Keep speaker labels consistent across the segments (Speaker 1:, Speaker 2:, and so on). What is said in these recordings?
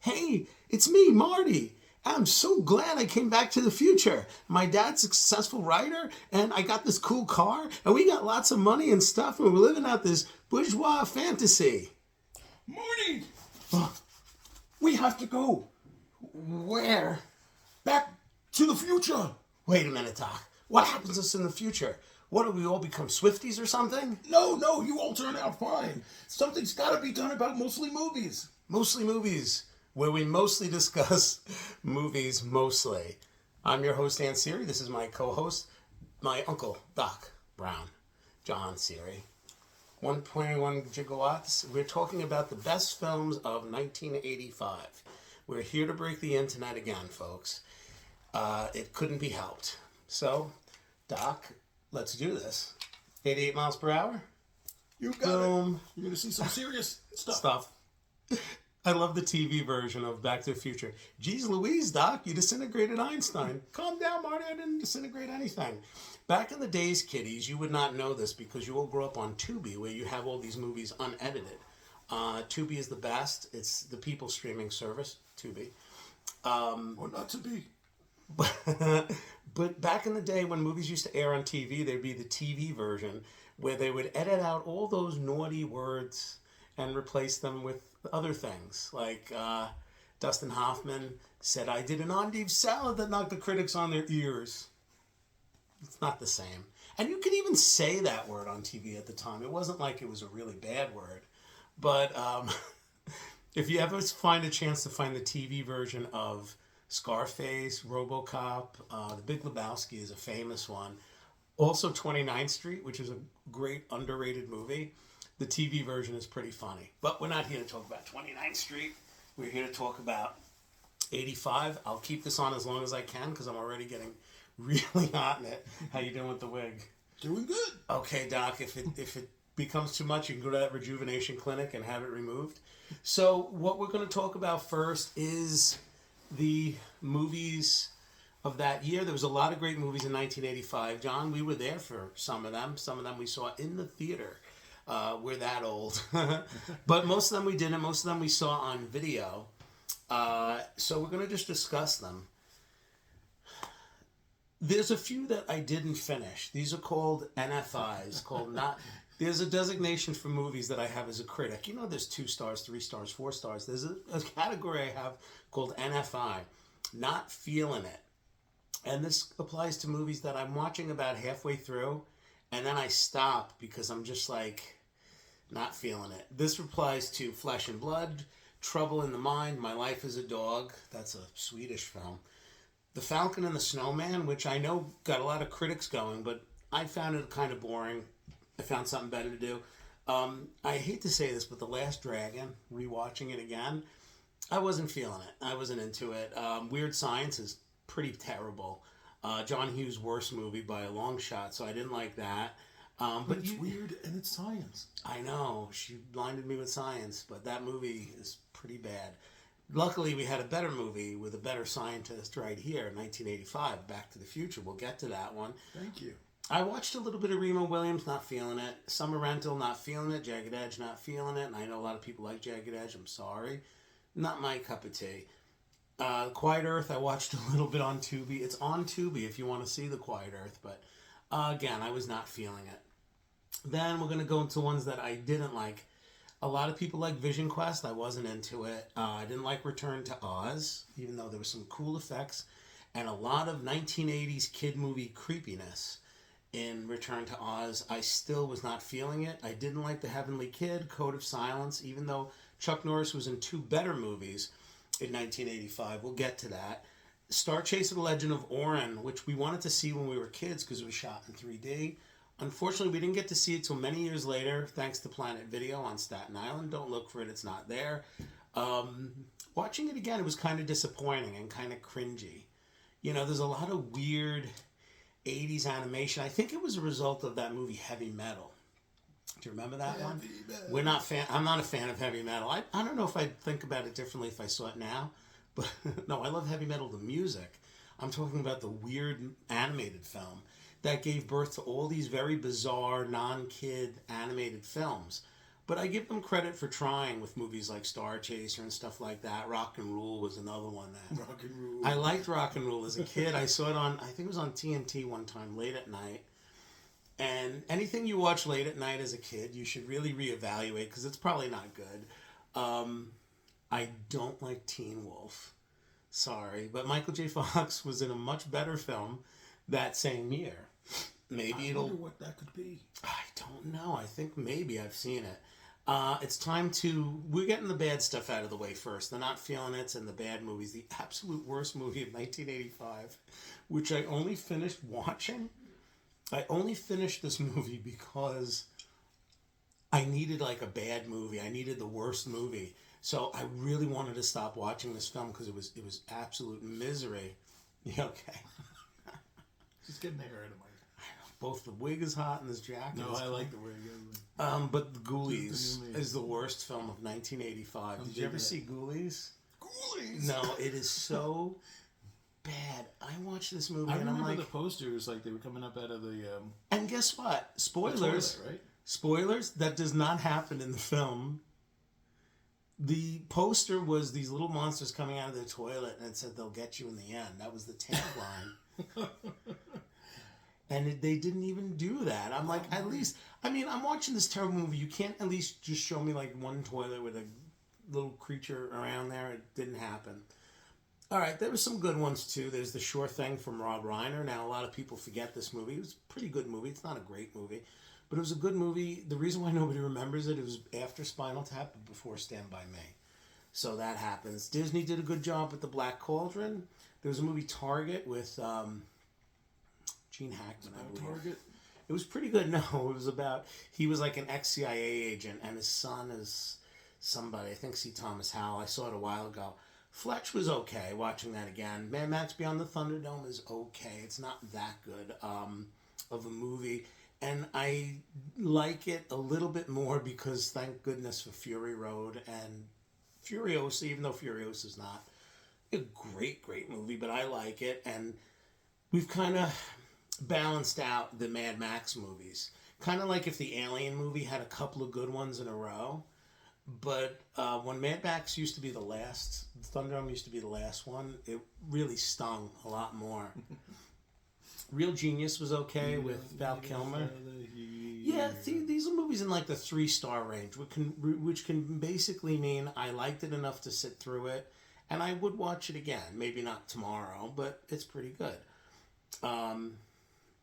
Speaker 1: Hey, it's me, Marty. I'm so glad I came back to the future. My dad's a successful writer, and I got this cool car, and we got lots of money and stuff, and we're living out this bourgeois fantasy.
Speaker 2: Marty! We have to go
Speaker 1: Where?
Speaker 2: back to the future.
Speaker 1: Wait a minute, Doc. What happens to us in the future? What do we all become Swifties or something?
Speaker 2: No, you all turned out fine. Something's got to be done about mostly movies.
Speaker 1: Mostly movies, where we mostly discuss movies mostly. I'm your host, Dan Seery. This is my co-host, my uncle, Doc Brown, John Seery. 1.1 gigawatts. We're talking about the best films of 1985. We're here to break the internet again, folks. It couldn't be helped. So, Doc, let's do this. 88 miles per hour.
Speaker 2: You got
Speaker 1: Boom.
Speaker 2: it. You're going to see some serious stuff.
Speaker 1: Stuff. I love the TV version of Back to the Future. Geez Louise, Doc, you disintegrated Einstein. Calm down, Marty, I didn't disintegrate anything. Back in the days, kiddies, you would not know this because you all grew up on Tubi, where you have all these movies unedited. Tubi is the best. It's the people streaming service, Tubi.
Speaker 2: Or not to be.
Speaker 1: But back in the day when movies used to air on TV, there'd be the TV version where they would edit out all those naughty words and replace them with other things. Like Dustin Hoffman said, I did an endive salad that knocked the critics on their ears. It's not the same. And you could even say that word on TV at the time. It wasn't like it was a really bad word. But if you ever find a chance to find the TV version of Scarface, RoboCop, The Big Lebowski is a famous one. Also 29th Street, which is a great underrated movie. The TV version is pretty funny. But we're not here to talk about 29th Street. We're here to talk about 85. I'll keep this on as long as I can because I'm already getting really hot in it. How you doing with the wig?
Speaker 2: Doing good.
Speaker 1: Okay, Doc, if it becomes too much, you can go to that rejuvenation clinic and have it removed. So what we're going to talk about first is the movies of that year. There was a lot of great movies in 1985. John, we were there for some of them. Some of them we saw in the theater. We're that old. But most of them we didn't. Most of them we saw on video. So we're going to just discuss them. There's a few that I didn't finish. These are called NFIs. There's a designation for movies that I have as a critic. You know, there's 2 stars, 3 stars, 4 stars. There's a category I have called NFI, not feeling it. And this applies to movies that I'm watching about halfway through, and then I stop because I'm just like, not feeling it. This applies to Flesh and Blood, Trouble in the Mind, My Life as a Dog. That's a Swedish film. The Falcon and the Snowman, which I know got a lot of critics going, but I found it kind of boring. I found something better to do. I hate to say this, but The Last Dragon, rewatching it again, I wasn't feeling it. I wasn't into it. Weird Science is pretty terrible. John Hughes' worst movie by a long shot, so I didn't like that.
Speaker 2: But it's weird and it's science.
Speaker 1: I know. She blinded me with science, but that movie is pretty bad. Luckily, we had a better movie with a better scientist right here, 1985, Back to the Future. We'll get to that one.
Speaker 2: Thank you.
Speaker 1: I watched a little bit of Remo Williams, not feeling it. Summer Rental, not feeling it. Jagged Edge, not feeling it. And I know a lot of people like Jagged Edge. I'm sorry. Not my cup of tea. Quiet Earth, I watched a little bit on Tubi. It's on Tubi if you want to see the Quiet Earth. But again, I was not feeling it. Then we're going to go into ones that I didn't like. A lot of people like Vision Quest. I wasn't into it. I didn't like Return to Oz, even though there were some cool effects. And a lot of 1980s kid movie creepiness in Return to Oz. I still was not feeling it. I didn't like The Heavenly Kid, Code of Silence, even though Chuck Norris was in 2 better movies in 1985. We'll get to that. Star Chaser: The Legend of Orin, which we wanted to see when we were kids because it was shot in 3D. Unfortunately, we didn't get to see it till many years later, thanks to Planet Video on Staten Island. Don't look for it, it's not there. Watching it again, it was kind of disappointing and kind of cringy. You know, there's a lot of weird 80s animation. I think it was a result of that movie Heavy Metal. Do you remember that one? I'm not a fan of heavy metal. I don't know if I'd think about it differently if I saw it now. But no, I love heavy metal, the music. I'm talking about the weird animated film that gave birth to all these very bizarre non-kid animated films. But I give them credit for trying with movies like Star Chaser and stuff like that. Rock and Rule was another one that...
Speaker 2: Rock and Rule.
Speaker 1: I liked Rock and Rule as a kid. I saw it on, I think it was on TNT one time, late at night. And anything you watch late at night as a kid, you should really reevaluate because it's probably not good. I don't like Teen Wolf. Sorry. But Michael J. Fox was in a much better film that same year. Maybe
Speaker 2: I wonder what that could be.
Speaker 1: I don't know. I think maybe I've seen it. It's time to... We're getting the bad stuff out of the way first. The Not Feeling It's and the bad movies. The absolute worst movie of 1985, which I only finished watching. I only finished this movie because I needed like a bad movie. I needed the worst movie. So I really wanted to stop watching this film because it was absolute misery. Yeah, okay.
Speaker 2: Just getting the hair out of my...
Speaker 1: Both the wig is hot and this jacket.
Speaker 2: No,
Speaker 1: is
Speaker 2: I
Speaker 1: cool.
Speaker 2: like the wig.
Speaker 1: But The Ghoulies is the worst film of 1985. Did you ever see Ghoulies?
Speaker 2: Ghoulies?
Speaker 1: No, it is so bad. I watched this movie
Speaker 2: I
Speaker 1: and I'm
Speaker 2: remember
Speaker 1: like...
Speaker 2: the posters, like they were coming up out of the...
Speaker 1: And guess what? Spoilers.
Speaker 2: toilet, right?
Speaker 1: Spoilers, that does not happen in the film. The poster was these little monsters coming out of the toilet and it said they'll get you in the end. That was the tagline. And they didn't even do that. I'm like, at least... I mean, I'm watching this terrible movie. You can't at least just show me like one toilet with a little creature around there. It didn't happen. All right, there were some good ones too. There's The Sure Thing from Rob Reiner. Now, a lot of people forget this movie. It was a pretty good movie. It's not a great movie, but it was a good movie. The reason why nobody remembers it, it was after Spinal Tap but before Stand By Me. So that happens. Disney did a good job with The Black Cauldron. There was a movie Target with Gene Hackman, I believe.
Speaker 2: Target?
Speaker 1: It was pretty good. No, it was about... He was like an ex-CIA agent, and his son is somebody. I think C. Thomas Howell. I saw it a while ago. Fletch was okay, watching that again. Mad Max Beyond the Thunderdome is okay. It's not that good of a movie. And I like it a little bit more because thank goodness for Fury Road and Furiosa, even though Furiosa is not a great movie, but I like it. And we've kind of balanced out the Mad Max movies. Kind of like if the Alien movie had a couple of good ones in a row. But when Mad Max used to be the last, Thunderdome used to be the last one, it really stung a lot more. Real Genius was okay with Val Kilmer. Yeah, these are movies in like the 3-star range, which can basically mean I liked it enough to sit through it, and I would watch it again. Maybe not tomorrow, but it's pretty good.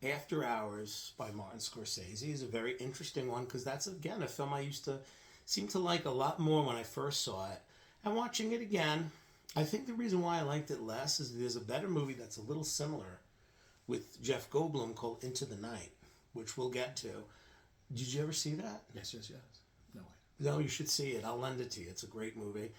Speaker 1: After Hours by Martin Scorsese is a very interesting one because that's, again, a film I used to seem to like a lot more when I first saw it. And watching it again, I think the reason why I liked it less is there's a better movie that's a little similar with Jeff Goldblum called Into the Night, which we'll get to. Did you ever see that?
Speaker 2: Yes. No way.
Speaker 1: No, you should see it. I'll lend it to you. It's a great movie.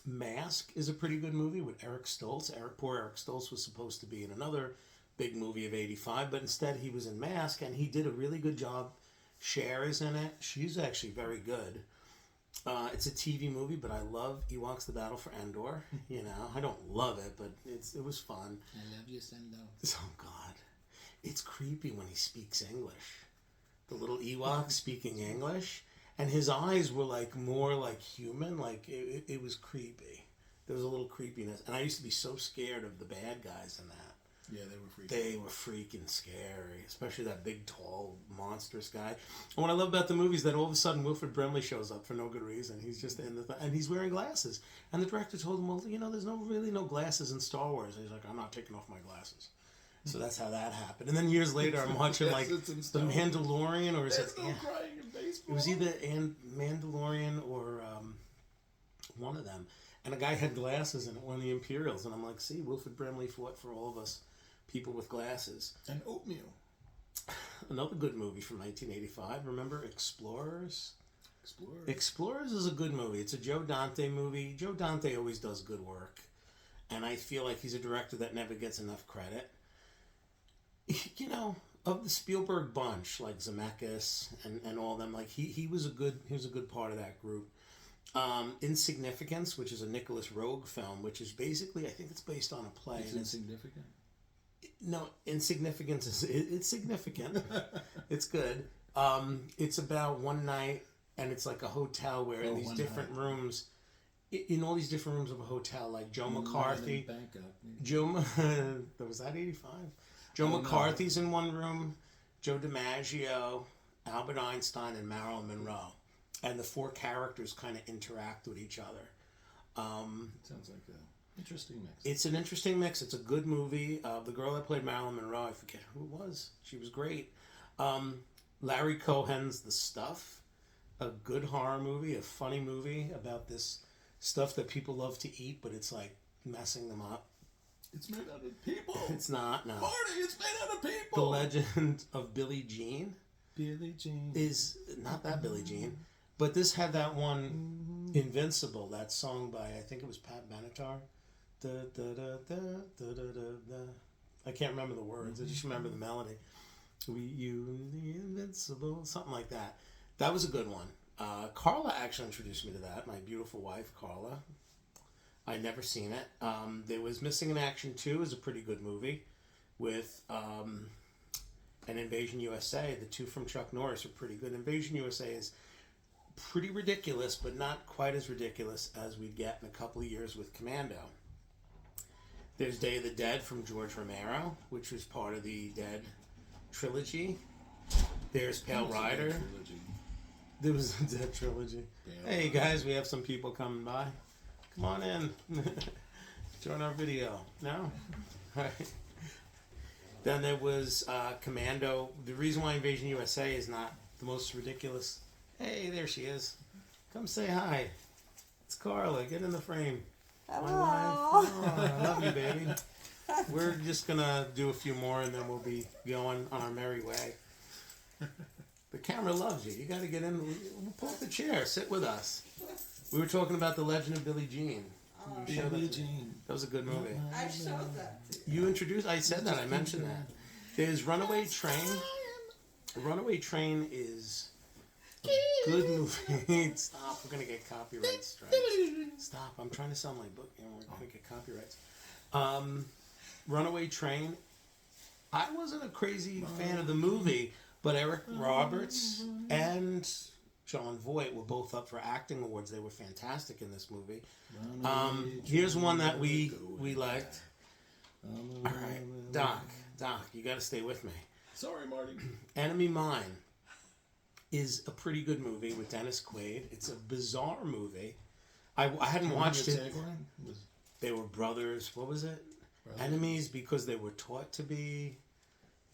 Speaker 1: Mask is a pretty good movie with Eric Stoltz. Poor Eric Stoltz was supposed to be in another big movie of 85, but instead he was in Mask, and he did a really good job. Cher is in it. She's actually very good. It's a TV movie, but I love Ewoks: The Battle for Endor. You know, I don't love it, but it was fun.
Speaker 2: I love you, Sendo.
Speaker 1: Oh, God. It's creepy when he speaks English. The little Ewok speaking English. And his eyes were, like, more, like, human. Like, it was creepy. There was a little creepiness. And I used to be so scared of the bad guys in that.
Speaker 2: Yeah, they were freaking.
Speaker 1: They were freaking scary, especially that big, tall, monstrous guy. And what I love about the movie is that all of a sudden Wilford Brimley shows up for no good reason. He's just in and he's wearing glasses. And the director told him, well, you know, there's really no glasses in Star Wars. And he's like, I'm not taking off my glasses. So that's how that happened. And then years later, I'm watching like The Mandalorian, or is it?
Speaker 2: No crying in baseball.
Speaker 1: It was either Mandalorian or one of them. And a guy had glasses in it, one of the Imperials, and I'm like, see, Wilford Brimley fought for all of us. People with glasses.
Speaker 2: And Oatmeal.
Speaker 1: Another good movie from 1985. Remember Explorers?
Speaker 2: Explorers.
Speaker 1: Explorers is a good movie. It's a Joe Dante movie. Joe Dante always does good work. And I feel like he's a director that never gets enough credit. You know, of the Spielberg bunch, like Zemeckis and all them, like he was a good part of that group. Insignificance, which is a Nicholas Roeg film, which is basically, I think it's based on a play.
Speaker 2: It's insignificant?
Speaker 1: No, Insignificance it's significant. It's good. It's about one night, and it's like a hotel where in these different rooms, in all these different rooms of a hotel, like Joe McCarthy. Was that 85? Joe McCarthy's in one room, Joe DiMaggio, Albert Einstein, and Marilyn Monroe. And the four characters kind of interact with each other.
Speaker 2: Sounds like an interesting mix.
Speaker 1: It's an interesting mix. It's a good movie. The girl that played Marilyn Monroe, I forget who it was. She was great. Larry Cohen's The Stuff, a good horror movie, a funny movie about this stuff that people love to eat, but it's like messing them up.
Speaker 2: It's made out of people.
Speaker 1: It's not, no.
Speaker 2: Marty, it's made out of people.
Speaker 1: The Legend of Billie Jean.
Speaker 2: Billie Jean.
Speaker 1: Is not that Billie Jean, but this had that one, Invincible, that song by, I think it was Pat Benatar. Da, da, da, da, da, da, da, da. I can't remember the words, I just remember the melody. You the Invincible, something like that. That was a good one. Carla actually introduced me to that, my beautiful wife, Carla. I'd never seen it. There was Missing in Action 2 is a pretty good movie with and Invasion USA. The two from Chuck Norris are pretty good. Invasion USA is pretty ridiculous, but not quite as ridiculous as we'd get in a couple of years with Commando. There's Day of the Dead from George Romero, which was part of the Dead trilogy. There's Pale Rider. There was a Dead trilogy. Hey guys, we have some people coming by. Come on in. Join our video. No? Alright. Then there was Commando. The reason why Invasion USA is not the most ridiculous. Hey, there she is. Come say hi. It's Carla. Get in the frame.
Speaker 3: Hello.
Speaker 1: My wife. Oh, I love you, baby. We're just going to do a few more and then we'll be going on our merry way. The camera loves you. You got to get in. We'll pull up the chair. Sit with us. We were talking about The Legend of Billie Jean.
Speaker 2: Billie Jean.
Speaker 1: That was a good movie.
Speaker 3: I showed that to
Speaker 1: You introduced, I said that, I mentioned that. There's Runaway Train. Runaway Train is a good movie. Stop, we're going to get copyright strikes. Stop, I'm trying to sell my book and we're going to get copyrights. Runaway Train, I wasn't a crazy fan of the movie, but Eric Roberts and John Voight were both up for acting awards. They were fantastic in this movie. Here's one that we liked. All right, Doc, you got to stay with me.
Speaker 2: Sorry, Marty.
Speaker 1: Enemy Mine is a pretty good movie with Dennis Quaid. It's a bizarre movie. I hadn't watched it. They were brothers. What was it? Enemies because they were taught to be.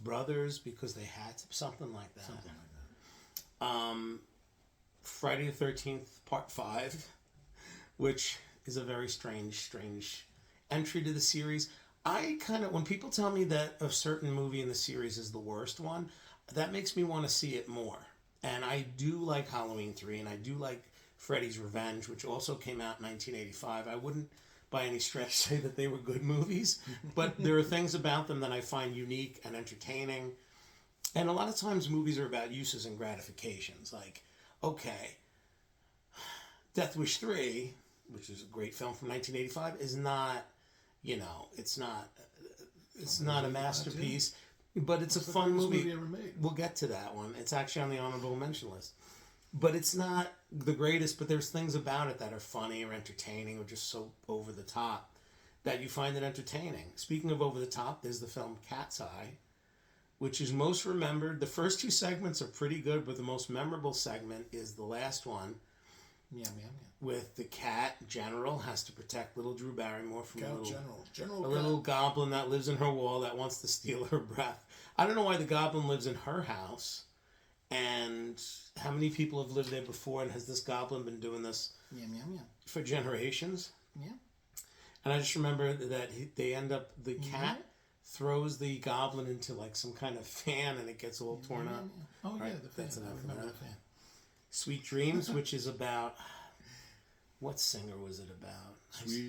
Speaker 1: Brothers because they had to. Something like that. Friday the 13th, Part 5, which is a very strange entry to the series. I kind of, when people tell me that a certain movie in the series is the worst one, that makes me want to see it more. And I do like Halloween 3, and I do like Freddy's Revenge, which also came out in 1985. I wouldn't by any stretch say that they were good movies, but there are things about them that I find unique and entertaining. And a lot of times movies are about uses and gratifications. Like, okay, Death Wish 3, which is a great film from 1985, is not, it's not a masterpiece, but it's a fun movie.
Speaker 2: Ever made.
Speaker 1: We'll get to that one. It's actually on the honorable mention list. But it's not the greatest, but there's things about it that are funny or entertaining or just so over the top that you find it entertaining. Speaking of over the top, there's the film Cat's Eye, which is most remembered. The first two segments are pretty good, but the most memorable segment is the last one.
Speaker 2: Yeah.
Speaker 1: With the cat, General, has to protect little Drew Barrymore from
Speaker 2: General
Speaker 1: little goblin that lives in her wall that wants to steal her breath. I don't know why the goblin lives in her house, and how many people have lived there before, and has this goblin been doing this for generations?
Speaker 2: Yeah.
Speaker 1: And I just remember that they end up, the cat throws the goblin into like some kind of fan, and it gets all torn up.
Speaker 2: Oh, yeah,
Speaker 1: right,
Speaker 2: the fan.
Speaker 1: that's enough
Speaker 2: I remember
Speaker 1: of
Speaker 2: the fan.
Speaker 1: Sweet Dreams, which is about, what singer was it about?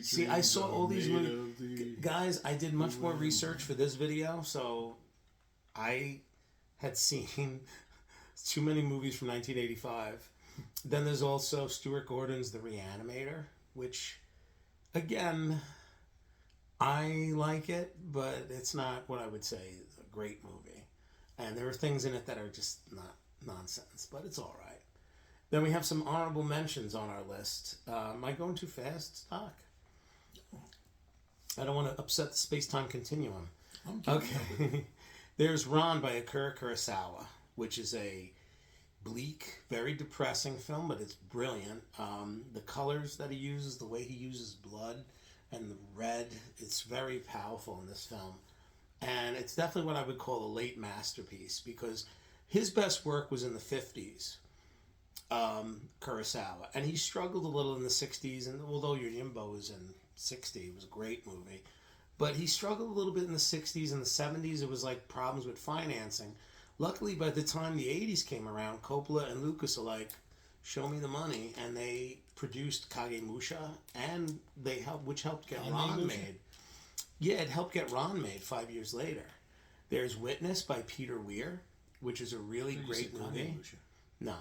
Speaker 2: Sweet
Speaker 1: I saw all these
Speaker 2: Dreams
Speaker 1: movies. Guys, I did much more research for this video, so I had seen too many movies from 1985. Then there's also Stuart Gordon's The Reanimator, which, again, I like it, but it's not what I would say is a great movie. And there are things in it that are just nonsense, but it's all right. Then we have some honorable mentions on our list. Am I going too fast, Doc? I don't want to upset the space-time continuum. Okay. There's Ron by Akira Kurosawa, which is a bleak, very depressing film, but it's brilliant. The colors that he uses, the way he uses blood and the red, it's very powerful in this film. And it's definitely what I would call a late masterpiece, because his best work was in the 50s, Kurosawa. And he struggled a little in the 60s, and although Yojimbo was in 60, it was a great movie. But he struggled a little bit in the 60s and the 70s. It was like problems with financing. Luckily, by the time the 80s came around, Coppola and Lucas are like, show me the money. And they produced Kagemusha, and which helped get Ron made. Yeah, it helped get Ron made 5 years later. There's Witness by Peter Weir, which is a really great movie. No,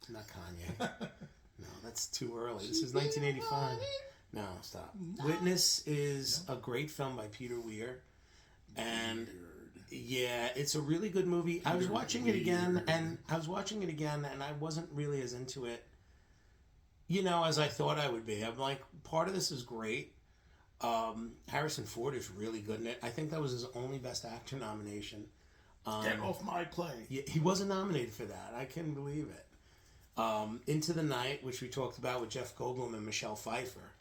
Speaker 1: not Kanye. No, that's too early. This is 1985. No, stop. No. Witness is a great film by Peter Weir. And yeah, it's a really good movie. I was watching it again, and I wasn't really as into it, as I thought I would be. I'm like, part of this is great. Harrison Ford is really good in it. I think that was his only Best Actor nomination.
Speaker 2: Get off my plane.
Speaker 1: Yeah, he wasn't nominated for that. I can't believe it. Into the Night, which we talked about with Jeff Goldblum and Michelle Pfeiffer.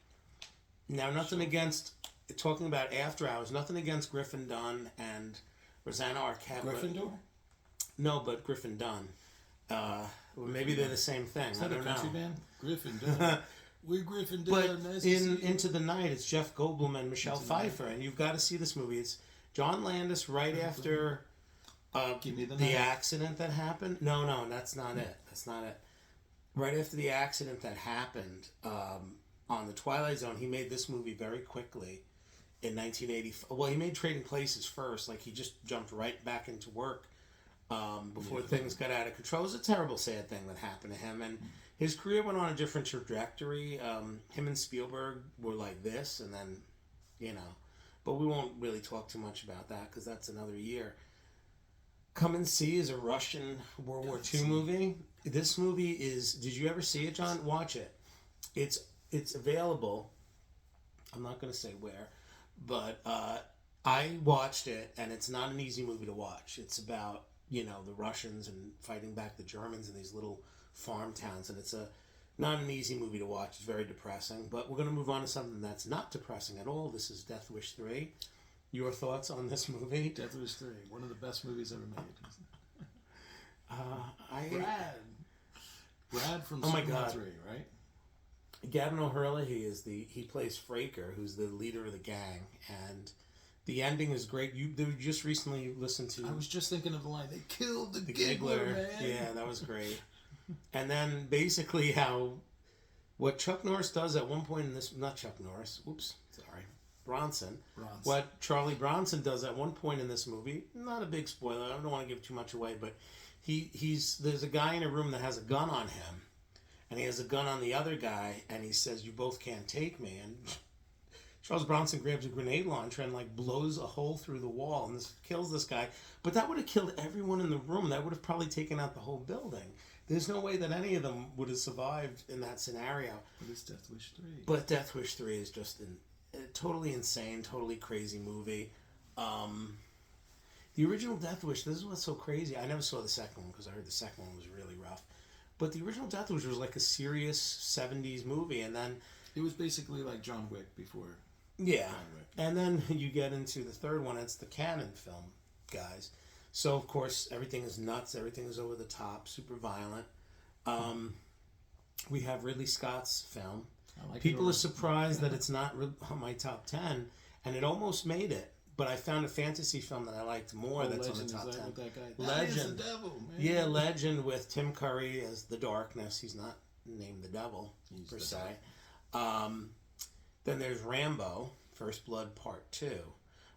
Speaker 1: Now, nothing against, talking about After Hours, nothing against Griffin Dunn and Rosanna Arquette.
Speaker 2: Gryffindor?
Speaker 1: No, but Griffin Dunn. Well, maybe they're the same thing.
Speaker 2: Is that
Speaker 1: I don't
Speaker 2: a country
Speaker 1: know.
Speaker 2: Band? Griffin Dunn. We're Griffin
Speaker 1: But
Speaker 2: Dunn. Nice
Speaker 1: Into the Night, it's Jeff Goldblum and Michelle Pfeiffer, and you've got to see this movie. It's John Landis right after the accident that happened. No, that's not it. That's not it. Right after the accident that happened on The Twilight Zone, he made this movie very quickly in 1985. Well, he made Trading Places first. Like, he just jumped right back into work before things got out of control. It was a terrible, sad thing that happened to him, and his career went on a different trajectory. Him and Spielberg were like this, and then, but we won't really talk too much about that because that's another year. Come and See is a Russian World War II movie. This movie is, did you ever see it, John? Watch it. It's available. I'm not going to say where, but I watched it, and it's not an easy movie to watch. It's about, the Russians and fighting back the Germans in these little farm towns, and it's not an easy movie to watch. It's very depressing, but we're going to move on to something that's not depressing at all. This is Death Wish 3. Your thoughts on this movie?
Speaker 2: Death Wish 3, one of the best movies ever made. Brad from Superman 3, right?
Speaker 1: Gavin O'Hurley, he plays Fraker, who's the leader of the gang, and the ending is great. You just recently listened to.
Speaker 2: I was just thinking of the line. They killed the Giggler, man.
Speaker 1: Yeah, that was great. And then basically what Chuck Norris does at one point in this, not Chuck Norris. Oops, sorry, Bronson. What Charlie Bronson does at one point in this movie. Not a big spoiler. I don't want to give too much away, but there's a guy in a room that has a gun on him. And he has a gun on the other guy, and he says, "You both can't take me." And Charles Bronson grabs a grenade launcher and blows a hole through the wall and kills this guy. But that would have killed everyone in the room. That would have probably taken out the whole building. There's no way that any of them would have survived in that scenario.
Speaker 2: But it's Death Wish 3.
Speaker 1: But Death Wish 3 is just a totally insane, totally crazy movie. The original Death Wish, this is what's so crazy. I never saw the second one because I heard the second one was really rough. But the original Death Wish was like a serious 70s movie, and then
Speaker 2: it was basically like John Wick before.
Speaker 1: Yeah, John Wick. And then you get into the third one. It's the canon film, guys. So of course everything is nuts. Everything is over the top, super violent. We have Ridley Scott's film. People are surprised that it's not on my top 10, and it almost made it. But I found a fantasy film that I liked more that's
Speaker 2: Legend,
Speaker 1: on the top 10.
Speaker 2: With that guy?
Speaker 1: Legend.
Speaker 2: The devil, man.
Speaker 1: Yeah, Legend with Tim Curry as the Darkness. He's not named the devil, per se. Then there's Rambo, First Blood Part 2,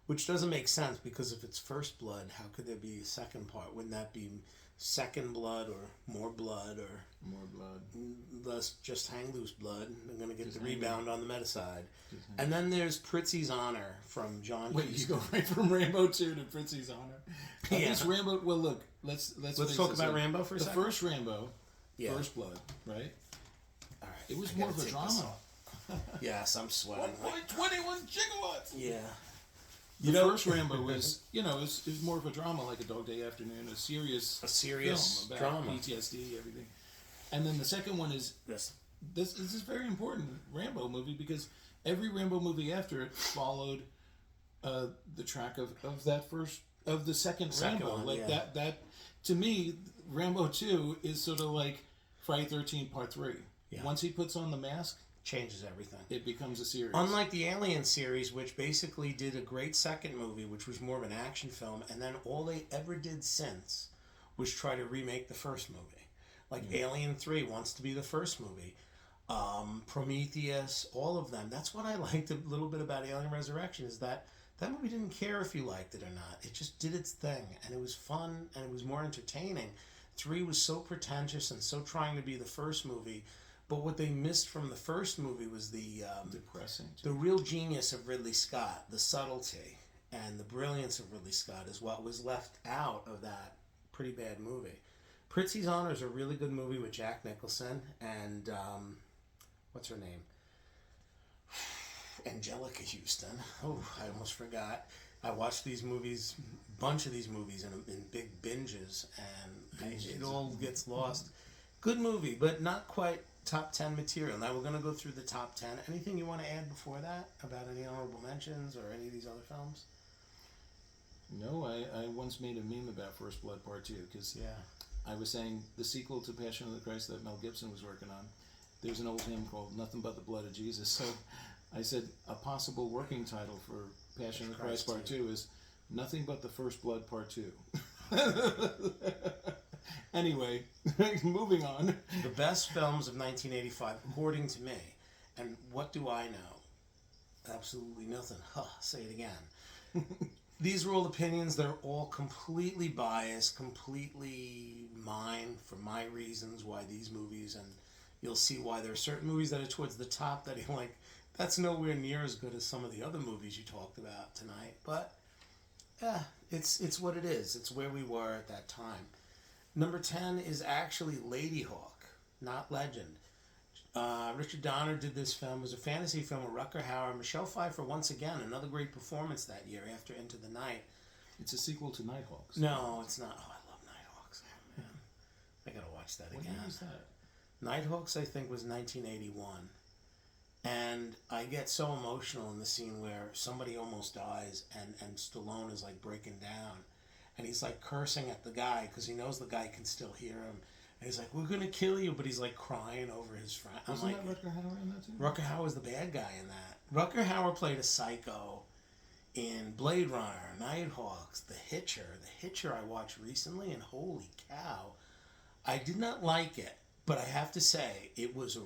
Speaker 1: which doesn't make sense because if it's First Blood, how could there be a second part? Wouldn't that be Second Blood or More Blood or...
Speaker 2: More blood.
Speaker 1: Let's just hang loose blood. I'm going to get the rebound on the meta side. And then there's Prizzi's Honor from John
Speaker 2: Wait, you go right from Rambo 2 to Prizzi's Honor? At least Rambo... Well, look, let's
Speaker 1: Let's talk about Rambo for a second.
Speaker 2: The first Rambo, First Blood, right?
Speaker 1: All right.
Speaker 2: It was more of a drama.
Speaker 1: Yes, I'm sweating.
Speaker 2: 1.21 gigawatts.
Speaker 1: Yeah.
Speaker 2: The first Rambo was, it was more of a drama, like A Dog Day Afternoon, a serious film about
Speaker 1: drama.
Speaker 2: PTSD, everything. And then the second one is
Speaker 1: This
Speaker 2: is a very important Rambo movie because every Rambo movie after it followed the track of the second Rambo.
Speaker 1: One,
Speaker 2: like that to me, Rambo 2 is sort of like Friday 13 Part 3.
Speaker 1: Yeah.
Speaker 2: Once he puts on the mask,
Speaker 1: changes everything.
Speaker 2: It becomes a series.
Speaker 1: Unlike the Alien series, which basically did a great second movie, which was more of an action film, and then all they ever did since was try to remake the first movie. Like Alien 3 wants to be the first movie. Prometheus, all of them. That's what I liked a little bit about Alien Resurrection, is that movie didn't care if you liked it or not. It just did its thing, and it was fun, and it was more entertaining. 3 was so pretentious and so trying to be the first movie, but what they missed from the first movie was the
Speaker 2: depressing.
Speaker 1: The real genius of Ridley Scott, the subtlety and the brilliance of Ridley Scott is what was left out of that pretty bad movie. Prizzi's Honor is a really good movie with Jack Nicholson and what's her name? Angelica Houston. Oh, I almost forgot. I watched these movies, bunch of these movies in big binges, and it all gets lost. Good movie, but not quite top 10 material. Now we're going to go through the top 10. Anything you want to add before that about any honorable mentions or any of these other films?
Speaker 2: No, I once made a meme about First Blood Part 2 because I was saying the sequel to Passion of the Christ that Mel Gibson was working on, there's an old hymn called Nothing But the Blood of Jesus. So I said a possible working title for Passion of the Christ Part 2 is Nothing But the First Blood Part 2. Anyway, moving on.
Speaker 1: The best films of 1985, according to me. And what do I know? Absolutely nothing. Say it again. These are all opinions. They're all completely biased, completely mine for my reasons why these movies, and you'll see why there are certain movies that are towards the top that you're like, that's nowhere near as good as some of the other movies you talked about tonight. But it's what it is. It's where we were at that time. Number 10 is actually Lady Hawk, not Legend. Richard Donner did this film. It was a fantasy film with Rutger Hauer. Michelle Pfeiffer, once again, another great performance that year after Into the Night.
Speaker 2: It's a sequel to Nighthawks.
Speaker 1: No, it's not. Oh, I love Nighthawks. Oh, man. I gotta watch that again.
Speaker 2: When was that?
Speaker 1: Nighthawks, I think, was 1981. And I get so emotional in the scene where somebody almost dies and Stallone is like breaking down. And he's like cursing at the guy because he knows the guy can still hear him. And he's like, we're going to kill you. But he's like crying over his friend.
Speaker 2: Wasn't that Rutger Hauer in that too?
Speaker 1: Rutger Hauer was the bad guy in that. Rutger Hauer played a psycho in Blade Runner, Nighthawks, The Hitcher. The Hitcher I watched recently, and holy cow. I did not like it. But I have to say, it was a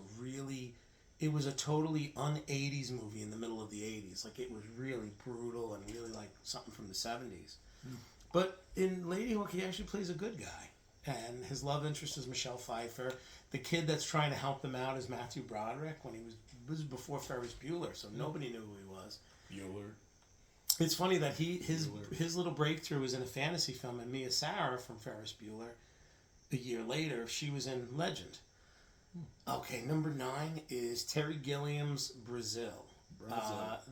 Speaker 1: totally un-80s movie in the middle of the 80s. Like, it was really brutal and really like something from the 70s. But in Lady Hawk, he actually plays a good guy. And his love interest is Michelle Pfeiffer. The kid that's trying to help them out is Matthew Broderick when it was before Ferris Bueller, so nobody knew who he was.
Speaker 2: Bueller.
Speaker 1: It's funny that his little breakthrough was in a fantasy film, and Mia Sara from Ferris Bueller, a year later, she was in Legend. Okay, number 9 is Terry Gilliam's Brazil.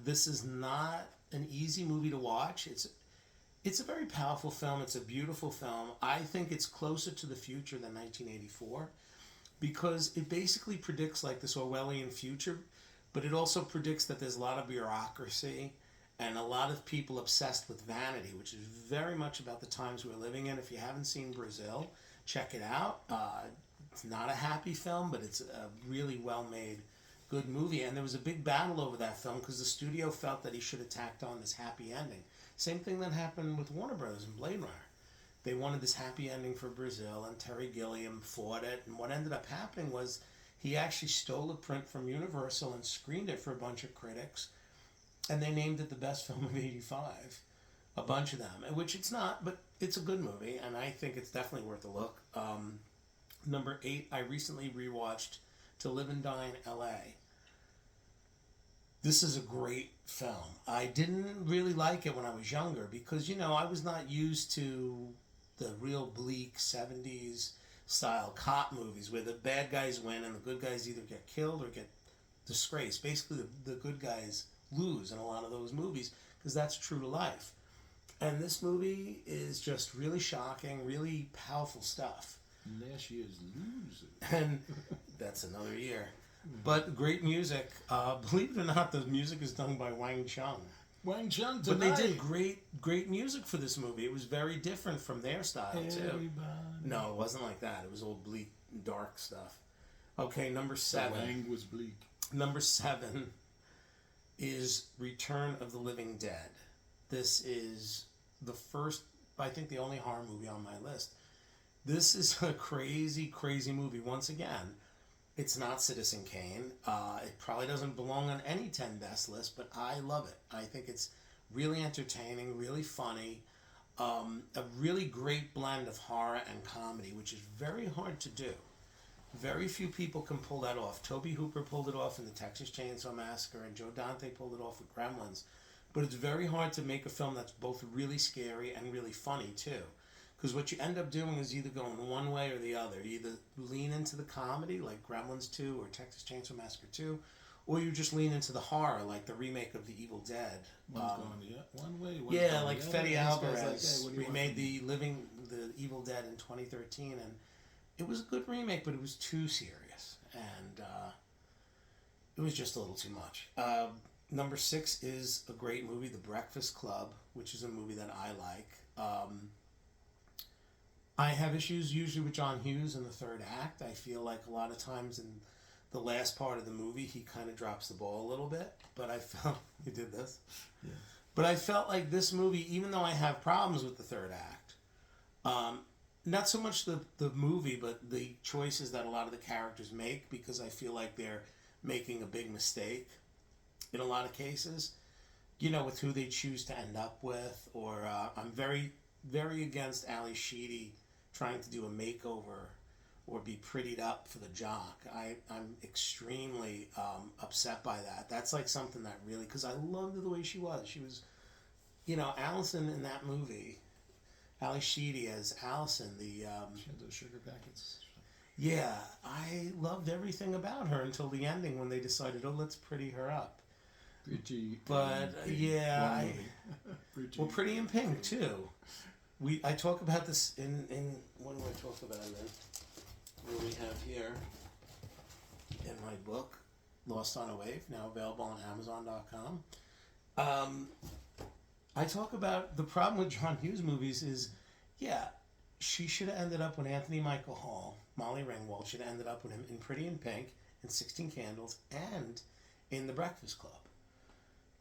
Speaker 1: This is not an easy movie to watch. It's a very powerful film. It's a beautiful film. I think it's closer to the future than 1984 because it basically predicts like this Orwellian future, but it also predicts that there's a lot of bureaucracy and a lot of people obsessed with vanity, which is very much about the times we're living in. If you haven't seen Brazil, check it out. It's not a happy film, but it's a really well-made, good movie. And there was a big battle over that film because the studio felt that he should have tacked on this happy ending. Same thing that happened with Warner Brothers in Blade Runner. They wanted this happy ending for Brazil, and Terry Gilliam fought it. And what ended up happening was he actually stole a print from Universal and screened it for a bunch of critics, and they named it the best film of '85. A bunch of them, which it's not, but it's a good movie, and I think it's definitely worth a look. Number 8, I recently rewatched To Live and Die in L.A. This is a great film. I didn't really like it when I was younger because, I was not used to the real bleak 70s style cop movies where the bad guys win and the good guys either get killed or get disgraced. Basically, the good guys lose in a lot of those movies because that's true to life. And this movie is just really shocking, really powerful stuff.
Speaker 2: Last year's loser.
Speaker 1: And that's another year. But great music. Believe it or not, the music is done by Wang Chung.
Speaker 2: Wang Chung tonight.
Speaker 1: But they did great music for this movie. It was very different from their style, too. No, it wasn't like that. It was all bleak, dark stuff. Okay, number 7.
Speaker 2: The Wang was bleak.
Speaker 1: Number 7 is Return of the Living Dead. This is the first, I think the only horror movie on my list. This is a crazy, crazy movie. Once again, it's not Citizen Kane. It probably doesn't belong on any 10 best list, but I love it. I think it's really entertaining, really funny, a really great blend of horror and comedy, which is very hard to do. Very few people can pull that off. Tobe Hooper pulled it off in the Texas Chainsaw Massacre, and Joe Dante pulled it off with Gremlins. But it's very hard to make a film that's both really scary and really funny, too. Because what you end up doing is either going one way or the other. You either lean into the comedy, like Gremlins 2 or Texas Chainsaw Massacre 2, or you just lean into the horror, like the remake of The Evil Dead.
Speaker 2: One's going one way, one's
Speaker 1: yeah,
Speaker 2: going
Speaker 1: like
Speaker 2: the other.
Speaker 1: Fede Alvarez
Speaker 2: Like, hey,
Speaker 1: remade the Evil Dead in 2013, and it was a good remake, but it was too serious, and it was just a little too much. Number 6 is a great movie, The Breakfast Club, which is a movie that I like. I have issues usually with John Hughes in the third act. I feel like a lot of times in the last part of the movie, he kind of drops the ball a little bit. But I felt... You did this?
Speaker 2: Yeah.
Speaker 1: But I felt like this movie, even though I have problems with the third act, not so much the movie, but the choices that a lot of the characters make, because I feel like they're making a big mistake in a lot of cases, you know, with who they choose to end up with. Or I'm very, very against Ali Sheedy trying to do a makeover or be prettied up for the jock. I'm extremely upset by that. That's like something that really, because I loved the way she was. She was, you know, Allison in that movie, Ali Sheedy as Allison,
Speaker 2: she had those sugar packets.
Speaker 1: Yeah, I loved everything about her until the ending when they decided, oh, let's pretty her up. Pretty in Pink too. I talk about this in what do I talk about in what we have here in my book, Lost on a Wave, now available on Amazon.com. I talk about the problem with John Hughes movies is, she should have ended up with Anthony Michael Hall. Molly Ringwald should have ended up with him in Pretty in Pink, in 16 Candles, and in The Breakfast Club.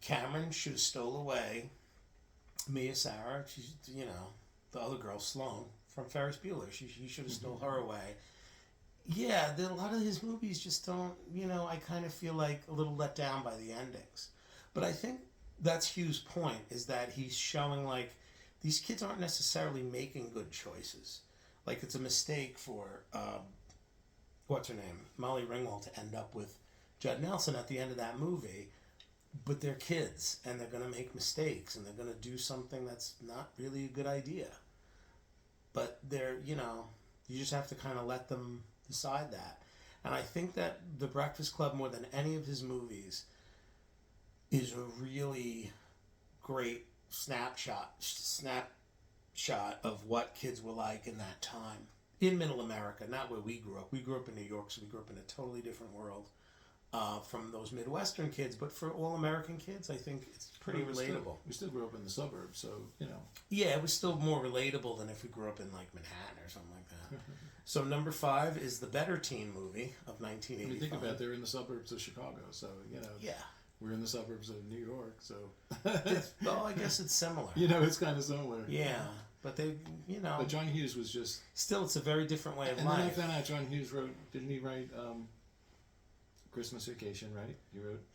Speaker 1: Cameron should have stole away Mia Sara, she's, you know, the other girl, Sloane, from Ferris Bueller. He should have stole her away. Yeah, a lot of his movies just don't, you know, I kind of feel like a little let down by the endings. But I think that's Hughes' point, is that he's showing, like, these kids aren't necessarily making good choices. Like, it's a mistake for, what's her name? Molly Ringwald to end up with Judd Nelson at the end of that movie. But they're kids, and they're going to make mistakes, and they're going to do something that's not really a good idea. But they're, you know, you just have to kind of let them decide that. And I think that The Breakfast Club, more than any of his movies, is a really great snapshot of what kids were like in that time. In Middle America, not where we grew up. We grew up in New York, so we grew up in a totally different world. From those Midwestern kids, but for all American kids, I think it's pretty relatable.
Speaker 2: We still grew up in the suburbs, so, you know.
Speaker 1: Yeah, it was still more relatable than if we grew up in, like, Manhattan or something like that. So number 5 is the better teen movie of 1985.
Speaker 2: I mean, think about it, they're in the suburbs of Chicago, so, you know.
Speaker 1: Yeah.
Speaker 2: We're in the suburbs of New York, so.
Speaker 1: Well, I guess it's similar.
Speaker 2: You know, it's kind of similar.
Speaker 1: Yeah, but they, you know.
Speaker 2: But John Hughes was just.
Speaker 1: Still, it's a very different way of life.
Speaker 2: And then I found out John Hughes didn't he write Christmas Vacation, right?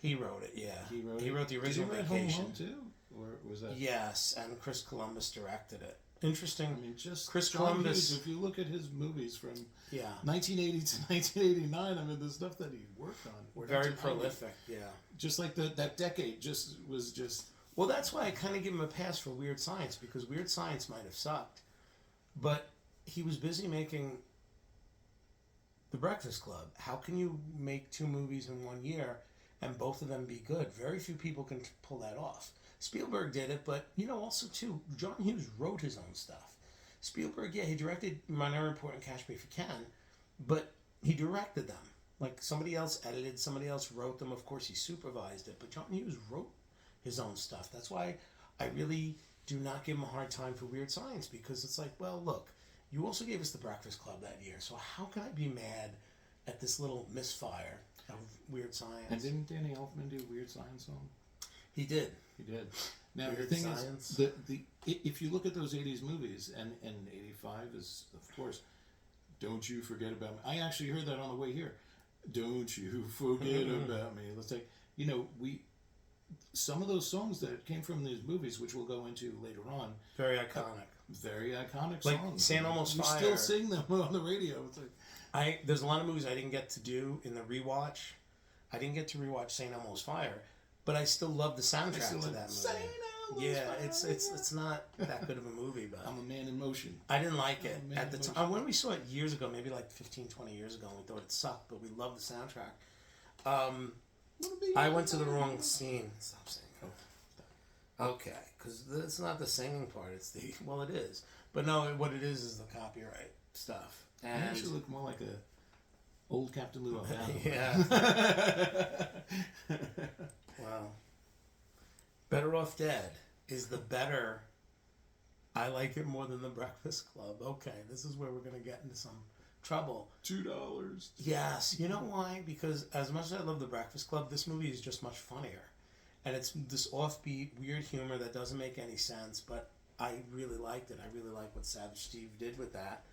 Speaker 1: He wrote it, yeah.
Speaker 2: He wrote
Speaker 1: the original
Speaker 2: Did he write
Speaker 1: Vacation.
Speaker 2: Home too? Or was that?
Speaker 1: Yes, and Chris Columbus directed it. Interesting.
Speaker 2: I mean, just
Speaker 1: Chris
Speaker 2: John
Speaker 1: Columbus.
Speaker 2: Hughes, if you look at his movies from 1980 to 1989, I mean, the stuff that he worked on.
Speaker 1: Very prolific, yeah.
Speaker 2: Just like that decade was just...
Speaker 1: Well, that's why I kind of give him a pass for Weird Science, because Weird Science might have sucked. But he was busy making The Breakfast Club. How can you make 2 movies in 1 year and both of them be good? Very few people can pull that off. Spielberg did it, but also too, John Hughes wrote his own stuff. Spielberg, yeah, he directed Minority Report and Catch Me If You Can, but he directed them. Like, somebody else edited, somebody else wrote them. Of course, he supervised it, but John Hughes wrote his own stuff. That's why I really do not give him a hard time for Weird Science, because it's like, well, look, you also gave us The Breakfast Club that year, so how can I be mad at this little misfire of Weird Science?
Speaker 2: And didn't Danny Elfman do Weird Science song?
Speaker 1: He did.
Speaker 2: He did. Now,
Speaker 1: Weird
Speaker 2: the thing
Speaker 1: Science.
Speaker 2: is, if you look at those 80s movies, and 85 is, of course, Don't You Forget About Me. I actually heard that on the way here. Don't you forget about me. Let's take, some of those songs that came from these movies, which we'll go into later on.
Speaker 1: Very iconic.
Speaker 2: Very iconic
Speaker 1: Like
Speaker 2: songs.
Speaker 1: San Almost
Speaker 2: we
Speaker 1: Fire.
Speaker 2: still sing them on the radio. It's like,
Speaker 1: There's a lot of movies I didn't get to do in the rewatch. I didn't get to rewatch St. Elmo's Fire, but I still love the soundtrack to that movie.
Speaker 2: St. Elmo's
Speaker 1: Yeah,
Speaker 2: Fire.
Speaker 1: it's not that good of a movie, but
Speaker 2: I'm a man in motion.
Speaker 1: I didn't like it
Speaker 2: Man
Speaker 1: at the
Speaker 2: in
Speaker 1: time.
Speaker 2: Motion.
Speaker 1: When we saw it years ago, maybe like 15, 20 years ago, and we thought it sucked, but we loved the soundtrack. I went to the wrong scene. Stop singing. Okay, because it's not the singing part. It's the it is, but no. What it is the copyright stuff.
Speaker 2: You
Speaker 1: And
Speaker 2: actually look more like a old Captain Lou Albano.
Speaker 1: yeah. Wow. Better Off Dead is the better. I like it more than The Breakfast Club. Okay, this is where we're gonna get into some trouble.
Speaker 2: $2.
Speaker 1: Yes, you know why? Because as much as I love The Breakfast Club, this movie is just much funnier. And it's this offbeat, weird humor that doesn't make any sense, but I really liked it. I really like what Savage Steve did with that.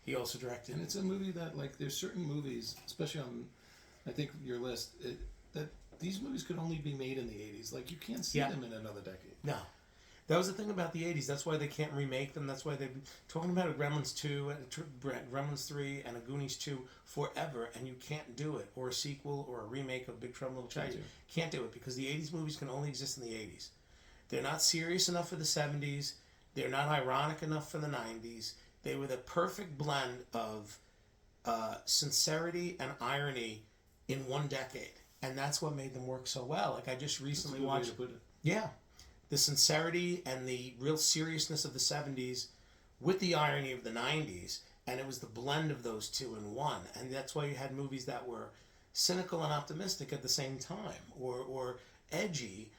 Speaker 1: He also directed...
Speaker 2: And it's a movie that, like, there's certain movies, especially on, I think, your list, that these movies could only be made in the 80s. Like, you can't see them in another decade.
Speaker 1: No. That was the thing about the 80s. That's why they can't remake them. That's why they've been talking about a Gremlins 2, Gremlins 3, and a Goonies 2 forever, and you can't do it. Or a sequel or a remake of Big Trouble in Little China. Can't do it because the 80s movies can only exist in the 80s. They're not serious enough for the 70s. They're not ironic enough for the 90s. They were the perfect blend of sincerity and irony in one decade. And that's what made them work so well. Like, I just recently watched... Yeah. The sincerity and the real seriousness of the 70s with the irony of the 90s, and it was the blend of those two in one. And that's why you had movies that were cynical and optimistic at the same time, or edgy,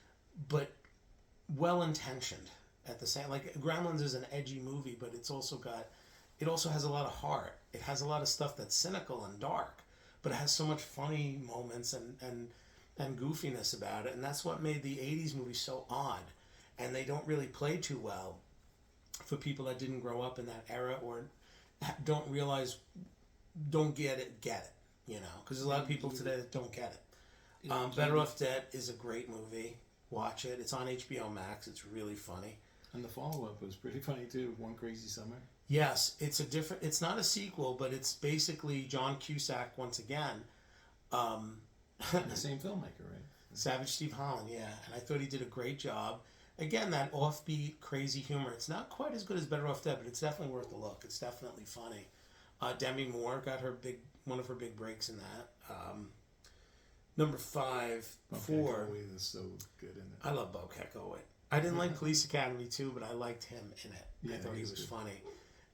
Speaker 1: but well-intentioned at the same... Like, Gremlins is an edgy movie, but it also has a lot of heart. It has a lot of stuff that's cynical and dark, but it has so much funny moments and goofiness about it, and that's what made the 80s movies so odd. And they don't really play too well for people that didn't grow up in that era or don't get it, because there's a lot of people today that don't get it. Better Off Dead is a great movie. Watch it. It's on HBO Max. It's really funny.
Speaker 2: And the follow-up was pretty funny too, One Crazy Summer.
Speaker 1: Yes, it's not a sequel, but it's basically John Cusack once again.
Speaker 2: The same filmmaker, right?
Speaker 1: Savage Steve Holland, yeah. And I thought he did a great job. Again, that offbeat, crazy humor. It's not quite as good as Better Off Dead, but it's definitely worth a look. It's definitely funny. Demi Moore got one of her big breaks in that. Number 5, 4.
Speaker 2: Is so good in it.
Speaker 1: I love Bo Keckoway. I didn't like Police Academy 2, but I liked him in it.
Speaker 2: Yeah,
Speaker 1: I thought he was
Speaker 2: good.
Speaker 1: funny.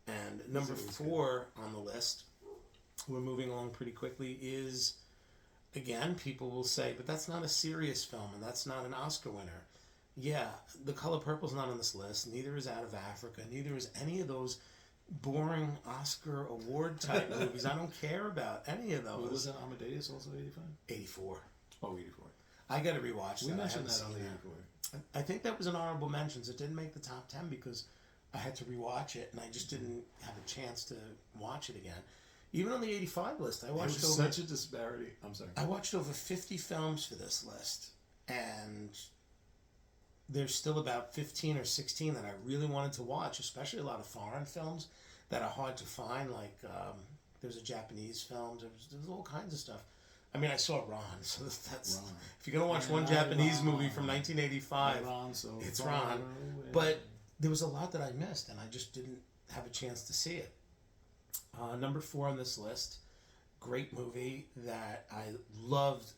Speaker 1: And number 4 on the list, we're moving along pretty quickly, is, again, people will say, but that's not a serious film, and that's not an Oscar winner. Yeah, The Color Purple's not on this list. Neither is Out of Africa. Neither is any of those boring Oscar award type movies. I don't care about any of those.
Speaker 2: Wasn't Amadeus also 85?
Speaker 1: 84.
Speaker 2: Oh, 84.
Speaker 1: I got to rewatch that.
Speaker 2: We mentioned that on the 84.
Speaker 1: I think that was an honorable mentions. It didn't make the top 10 because I had to rewatch it, and I just didn't have a chance to watch it again. Even on the 85 list, I watched
Speaker 2: such a disparity. I'm sorry.
Speaker 1: I watched over 50 films for this list, and there's still about 15 or 16 that I really wanted to watch, especially a lot of foreign films that are hard to find, like there's a Japanese film, there's all kinds of stuff. I mean, I saw Ron, so that's...
Speaker 2: Ron.
Speaker 1: If you're going to watch one Japanese movie from 1985,
Speaker 2: Ron, so
Speaker 1: it's Ron. But there was a lot that I missed, and I just didn't have a chance to see it. Number 4 on this list, great movie that I loved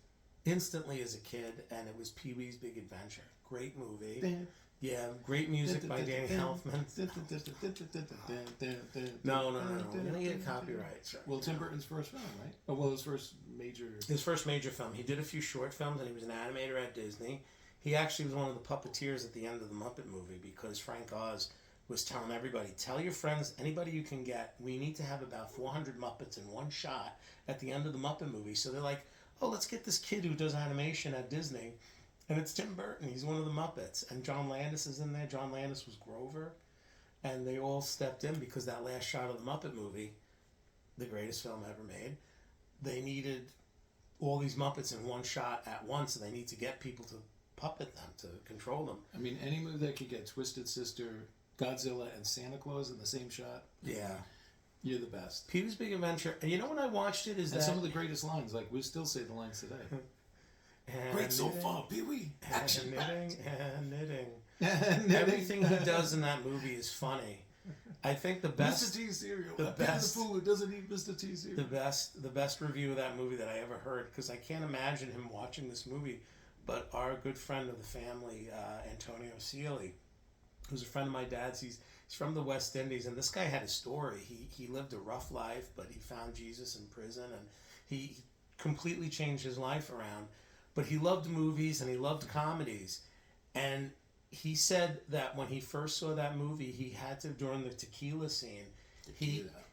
Speaker 1: instantly as a kid, and it was Pee-wee's Big Adventure. Great movie. Yeah, great music by Danny Elfman. No. We're gonna get copyrights.
Speaker 2: Well, Tim Burton's first film, right? Oh, well, his first major film.
Speaker 1: He did a few short films, and he was an animator at Disney. He actually was one of the puppeteers at the end of the Muppet movie, because Frank Oz was telling everybody, tell your friends, anybody you can get, we need to have about 400 Muppets in one shot at the end of the Muppet movie. So they're like, oh, let's get this kid who does animation at Disney. And it's Tim Burton. He's one of the Muppets. And John Landis is in there. John Landis was Grover. And they all stepped in because that last shot of the Muppet movie, the greatest film ever made, they needed all these Muppets in one shot at once, and they need to get people to puppet them, to control them.
Speaker 2: I mean, any movie that could get Twisted Sister, Godzilla, and Santa Claus in the same shot.
Speaker 1: Yeah.
Speaker 2: You're the best.
Speaker 1: Pee-wee's Big Adventure. And you know when I watched it is
Speaker 2: and
Speaker 1: that...
Speaker 2: some of the greatest lines. Like, we still say the lines today.
Speaker 1: Great
Speaker 2: so far, Pee-wee.
Speaker 1: Action. Knitting. Everything he does in that movie is funny. I think the best...
Speaker 2: Mr. T cereal.
Speaker 1: The best...
Speaker 2: fool who doesn't eat Mr. T cereal.
Speaker 1: The best review of that movie that I ever heard, because I can't imagine him watching this movie, but our good friend of the family, Daniel Seery, who's a friend of my dad's, he's from the West Indies, and this guy had a story. He lived a rough life, but he found Jesus in prison, and he completely changed his life around. But he loved movies, and he loved comedies. And he said that when he first saw that movie, he had to, during the tequila scene,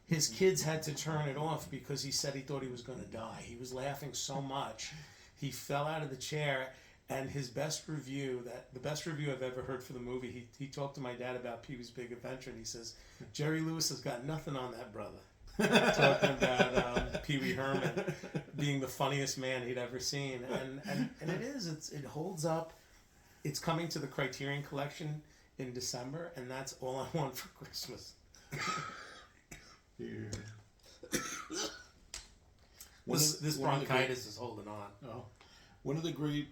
Speaker 1: his kids had to turn it off because he said he thought he was going to die. He was laughing so much. He fell out of the chair. And his best review, the best review I've ever heard for the movie, he talked to my dad about Pee-wee's Big Adventure, and he says, Jerry Lewis has got nothing on that brother. Talking about Pee-wee Herman being the funniest man he'd ever seen. And it holds up. It's coming to the Criterion Collection in December, and that's all I want for Christmas. This bronchitis is holding on.
Speaker 2: Oh. One of the great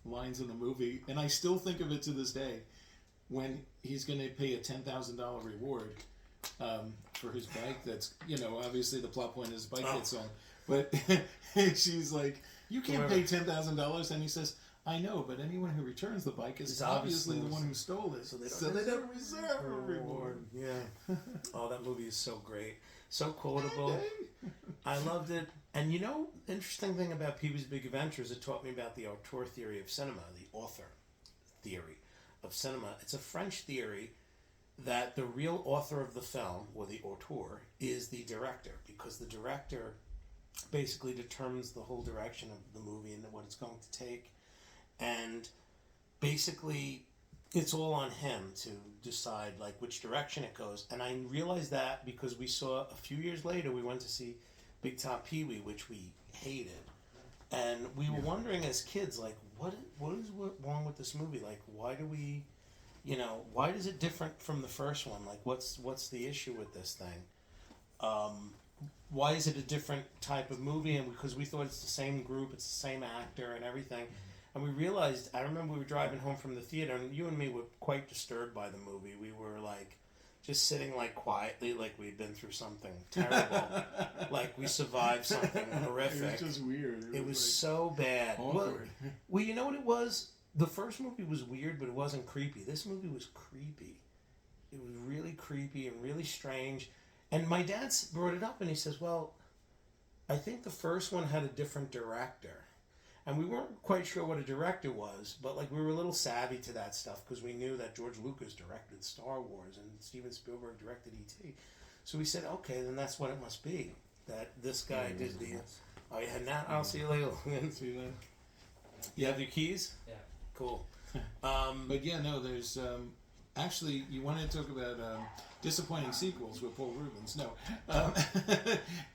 Speaker 2: lines in the movie, and I still think of it to this day, when he's going to pay a $10,000 reward for his bike. That's, obviously the plot point is bike gets on. But she's like, you can't pay $10,000. And he says, I know, but anyone who returns the bike is obviously the one who stole it. So they don't reserve a reward.
Speaker 1: Yeah. Oh, that movie is so great. So quotable. I loved it. And interesting thing about Pee-wee's Big Adventure is it taught me about the auteur theory of cinema, the author theory of cinema. It's a French theory that the real author of the film, or the auteur, is the director, because the director basically determines the whole direction of the movie and what it's going to take. And basically, it's all on him to decide which direction it goes. And I realized that because we saw a few years later, we went to see Big Top Pee-wee, which we hated, and we were wondering as kids, what is wrong with this movie? Why do we, why is it different from the first one? What's the issue with this thing? Why is it a different type of movie? And because we thought it's the same group, it's the same actor and everything, and we realized. I remember we were driving home from the theater, and you and me were quite disturbed by the movie. We were just sitting quietly, we'd been through something terrible, we survived something horrific.
Speaker 2: It was just weird.
Speaker 1: It was so bad.
Speaker 2: Awkward.
Speaker 1: Well, you know what it was? The first movie was weird, but it wasn't creepy. This movie was creepy. It was really creepy and really strange. And my dad brought it up, and he says, well, I think the first one had a different director. And we weren't quite sure what a director was, but we were a little savvy to that stuff because we knew that George Lucas directed Star Wars and Steven Spielberg directed E.T. So we said, okay, then that's what it must be. That this guy did the... Oh, yeah, Nat, I'll see you later. See you later. You have your keys?
Speaker 3: Yeah.
Speaker 1: Cool.
Speaker 2: But yeah, no, there's... actually, you wanted to talk about disappointing sequels with Paul Rubens. No.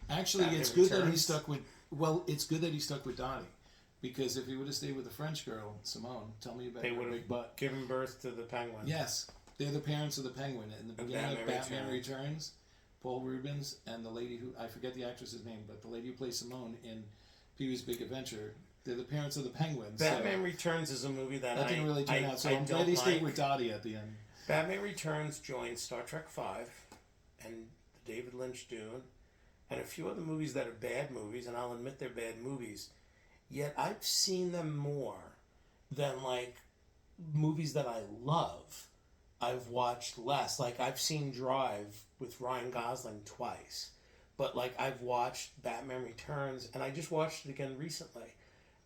Speaker 2: Actually, it's good that he stuck with... Well, it's good that he stuck with Dottie. Because if he would have stayed with the French girl, Simone, tell me about her big butt.
Speaker 1: Given birth to the penguin.
Speaker 2: Yes. They're the parents of the penguin. In the beginning of Batman Returns, Paul Rubens and the lady who, I forget the actress's name, but the lady who plays Simone in Pee-wee's Big Adventure, they're the parents of the penguin.
Speaker 1: Batman Returns is a movie that
Speaker 2: didn't really turn out, so I'm glad he stayed with Dottie at the end.
Speaker 1: Batman Returns joined Star Trek V, and David Lynch Dune, and a few other movies that are bad movies, and I'll admit they're bad movies. Yet I've seen them more than like movies that I love. I've watched less. Like I've seen Drive with Ryan Gosling twice, but like I've watched Batman Returns, and I just watched it again recently,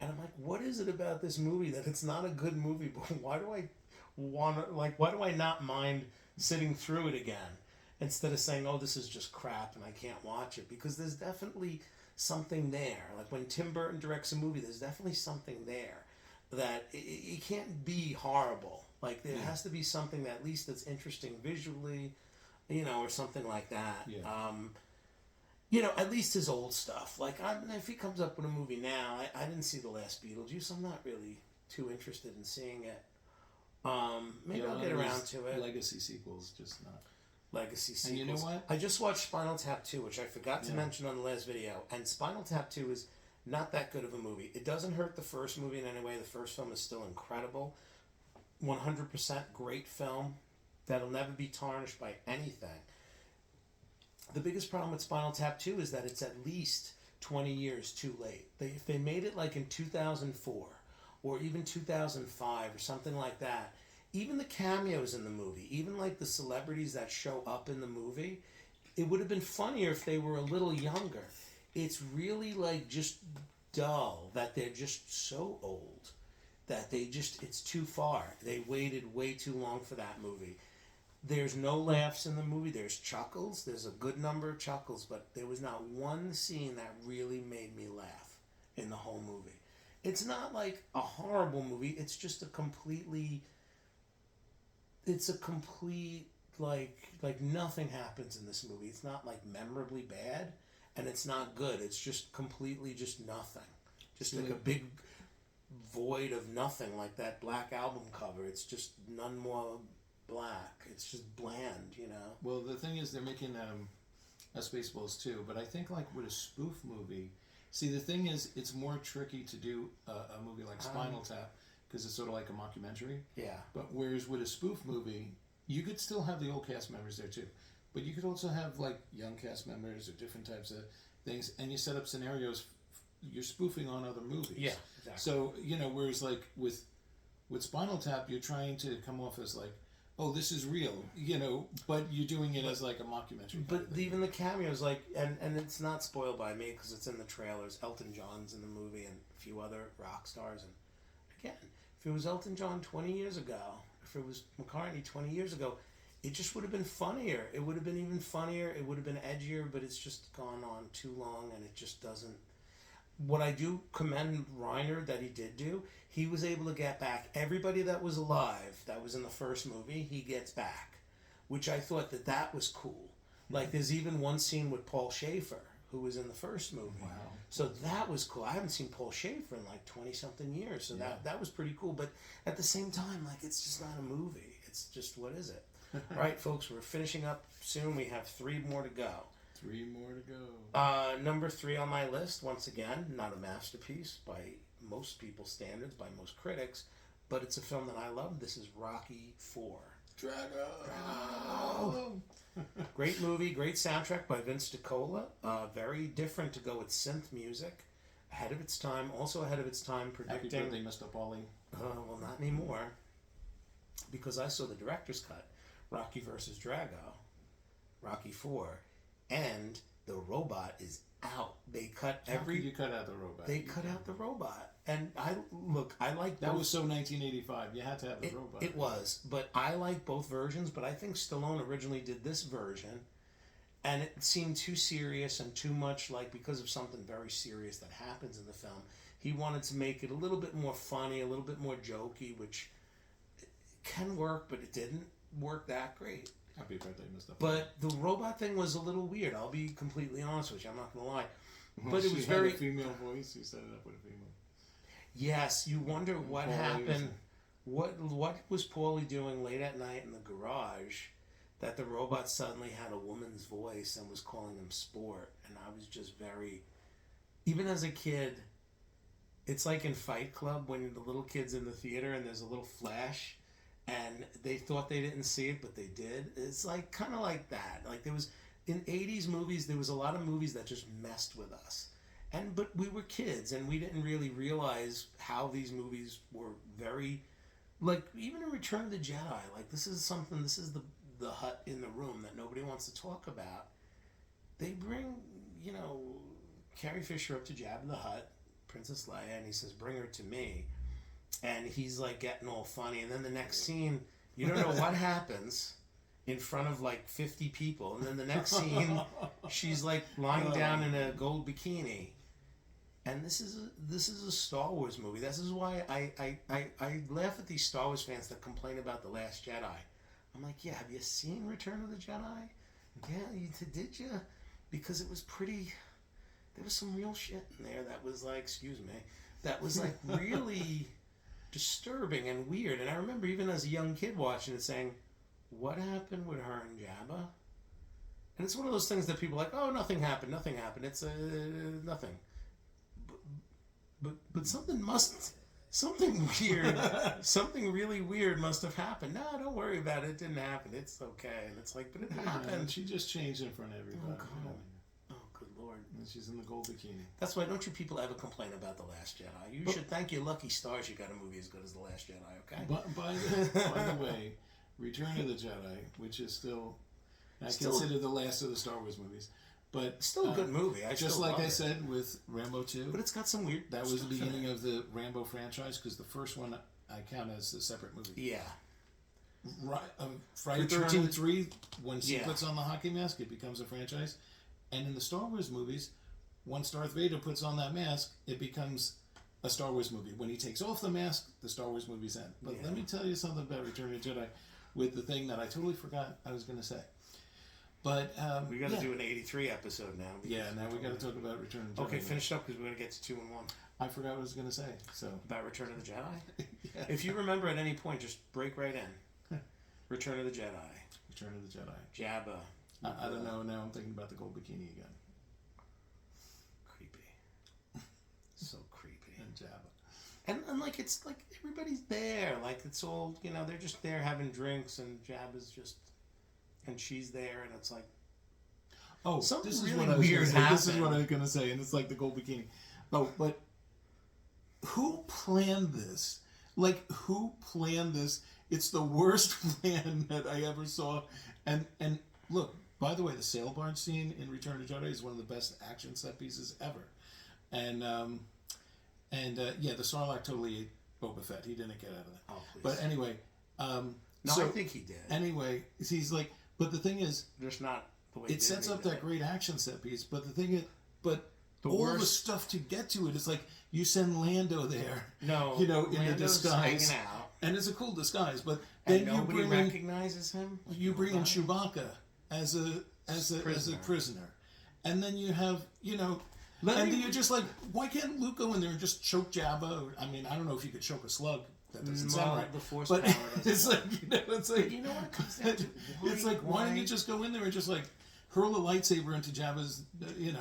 Speaker 1: and I'm like, what is it about this movie that it's not a good movie? But why do I want to like? Why do I not mind sitting through it again instead of saying, oh, this is just crap and I can't watch it? Because there's definitely something there. Like when Tim Burton directs a movie, there's definitely something there that it can't be horrible. Like there has to be something that at least that's interesting visually, or something like that. At least his old stuff. Like if he comes up with a movie now, I didn't see the last Beetlejuice. I'm not really too interested in seeing it. Maybe I'll get around to it.
Speaker 2: Legacy sequels, just not.
Speaker 1: Legacy sequels.
Speaker 2: And you know what?
Speaker 1: I just watched Spinal Tap 2, which I forgot to mention on the last video. And Spinal Tap 2 is not that good of a movie. It doesn't hurt the first movie in any way. The first film is still incredible. 100% great film that'll never be tarnished by anything. The biggest problem with Spinal Tap 2 is that it's at least 20 years too late. If they made it like in 2004 or even 2005 or something like that, even the cameos in the movie, even like the celebrities that show up in the movie, it would have been funnier if they were a little younger. It's really like just dull that they're just so old that it's too far. They waited way too long for that movie. There's no laughs in the movie. There's chuckles. There's a good number of chuckles, but there was not one scene that really made me laugh in the whole movie. It's not like a horrible movie. It's just like nothing happens in this movie. It's not like memorably bad, and it's not good. It's just completely just nothing. Just like a big void of nothing, like that Black Album cover. It's just none more black. It's just bland,
Speaker 2: Well, the thing is, they're making Spaceballs too, but I think like with a spoof movie, see, the thing is, it's more tricky to do a movie like Spinal Tap because it's sort of like a mockumentary.
Speaker 1: Yeah.
Speaker 2: But whereas with a spoof movie, you could still have the old cast members there too, but you could also have like young cast members or different types of things, and you set up scenarios. You're spoofing on other movies.
Speaker 1: Yeah, exactly.
Speaker 2: So whereas like with Spinal Tap, you're trying to come off as like, oh, this is real, but you're doing it as like a mockumentary.
Speaker 1: But even the cameos, like, and it's not spoiled by me because it's in the trailers. Elton John's in the movie and a few other rock stars. And again, if it was Elton John 20 years ago, if it was McCartney 20 years ago, it just would have been funnier. It would have been even funnier. It would have been edgier, but it's just gone on too long, and it just doesn't. What I do commend Reiner that he did do, he was able to get back everybody that was alive that was in the first movie, he gets back, which I thought that was cool. Like there's even one scene with Paul Schaefer, who was in the first movie.
Speaker 2: Wow.
Speaker 1: So that was cool. I haven't seen Paul Schaefer in like 20-something years, so that was pretty cool. But at the same time, like it's just not a movie. It's just, what is it? All right, folks, we're finishing up soon. We have 3 more to go.
Speaker 2: 3 more to go.
Speaker 1: Number 3 on my list, once again, not a masterpiece by most people's standards, by most critics, but it's a film that I love. This is Rocky IV.
Speaker 2: Drago!
Speaker 1: Great movie, great soundtrack by Vince DiCola. Very different to go with synth music. Ahead of its time, also ahead of its time, predicting...
Speaker 2: Happy birthday, Mr. Paulie.
Speaker 1: Well, not anymore, because I saw the director's cut, Rocky versus Drago, Rocky IV. And the robot is out. They cut
Speaker 2: How could you cut out the robot?
Speaker 1: They cut out the robot. And I like
Speaker 2: that was so 1985. You had to have the robot.
Speaker 1: It was, but I like both versions. But I think Stallone originally did this version, and it seemed too serious and too much like, because of something very serious that happens in the film. He wanted to make it a little bit more funny, a little bit more jokey, which can work, but it didn't work that great.
Speaker 2: Happy birthday, Mr.
Speaker 1: But the robot thing was a little weird. I'll be completely honest with you. I'm not going to lie.
Speaker 2: Well,
Speaker 1: but it was very...
Speaker 2: a female voice. You set it up with a female.
Speaker 1: Yes, you wonder what happened. What was Paulie doing late at night in the garage that the robot suddenly had a woman's voice and was calling him Sport? And I was just very... Even as a kid, it's like in Fight Club when the little kid's in the theater and there's a little flash... And they thought they didn't see it, but they did. It's like kind of like that. Like there was in 80s movies, there was a lot of movies that just messed with us. But we were kids, and we didn't really realize how these movies were very, like, even in Return of the Jedi, like, this is the hut in the room that nobody wants to talk about. They bring, Carrie Fisher up to Jabba the Hutt, Princess Leia, and he says, bring her to me. And he's, like, getting all funny, and then the next scene, you don't know what happens in front of, like, 50 people, and then the next scene, she's, like, lying down in a gold bikini. And this is a Star Wars movie. This is why I laugh at these Star Wars fans that complain about The Last Jedi. I'm like, yeah, have you seen Return of the Jedi? Yeah, did you? Because it was pretty... There was some real shit in there that was like, that was like really disturbing and weird. And I remember even as a young kid watching it saying, what happened with her and Jabba? And it's one of those things that people are like, oh, nothing happened. It's nothing. But something weird, something really weird must have happened. No, don't worry about it. It didn't happen. It's okay. And it's like, but it happened.
Speaker 2: She just changed in front of everybody.
Speaker 1: Oh, good Lord.
Speaker 2: And she's in the gold bikini.
Speaker 1: That's why don't you people ever complain about The Last Jedi? You should thank your lucky stars you got a movie as good as The Last Jedi, okay?
Speaker 2: But by the way, Return of the Jedi, which is still consider the last of the Star Wars movies. But
Speaker 1: still a good movie.
Speaker 2: Just like I said with Rambo 2.
Speaker 1: But it's got some weird...
Speaker 2: That was the beginning of the Rambo franchise, because the first one I count as a separate movie.
Speaker 1: Yeah.
Speaker 2: Right, Friday the 13th 3, when he puts on the hockey mask, it becomes a franchise. And in the Star Wars movies, once Darth Vader puts on that mask, it becomes a Star Wars movie. When he takes off the mask, the Star Wars movies end. But let me tell you something about Return of the Jedi with the thing that I totally forgot I was going to say. But
Speaker 1: we got to do an 83 episode now.
Speaker 2: Yeah, now we got to talk about Return of the Jedi.
Speaker 1: Okay, finish up because we're going to get to 2 and 1.
Speaker 2: I forgot what I was going to say. So
Speaker 1: about Return of the Jedi? Yeah. If you remember at any point, just break right in. Return of the Jedi.
Speaker 2: Return of the Jedi.
Speaker 1: Jabba.
Speaker 2: I don't know. Now I'm thinking about the gold bikini again.
Speaker 1: Creepy. So creepy.
Speaker 2: And Jabba.
Speaker 1: And like, it's like everybody's there. Like, it's all, they're just there having drinks, and Jabba's just... And she's there, and it's like,
Speaker 2: oh,
Speaker 1: something
Speaker 2: this is
Speaker 1: really
Speaker 2: what I was
Speaker 1: weird
Speaker 2: say.
Speaker 1: happened.
Speaker 2: This is what I was going to say, and it's like the gold bikini. Oh, but who planned this? Like, who planned this? It's the worst plan that I ever saw. And look, by the way, the sail barge scene in Return of the Jedi is one of the best action set pieces ever. And yeah, the Sarlacc totally ate Boba Fett. He didn't get out of that.
Speaker 1: Oh, please.
Speaker 2: But anyway,
Speaker 1: no,
Speaker 2: so,
Speaker 1: I think he did.
Speaker 2: Anyway, he's like. But the thing is,
Speaker 1: just not the way
Speaker 2: it sets up that great action set piece. But the thing is, the stuff to get to it is like you send Lando there, in a disguise,
Speaker 1: hanging out,
Speaker 2: and it's a cool disguise. But then
Speaker 1: nobody recognizes him.
Speaker 2: You bring in Chewbacca as a prisoner, and then you have and you're just like, why can't Luke go in there and just choke Jabba? I mean, I don't know if you could choke a slug. That doesn't sound right.
Speaker 1: The Force
Speaker 2: but
Speaker 1: power
Speaker 2: it's like, it's like,
Speaker 1: you know what it comes down to?
Speaker 2: It's like, why don't you just go in there and just like hurl a lightsaber into Jabba's,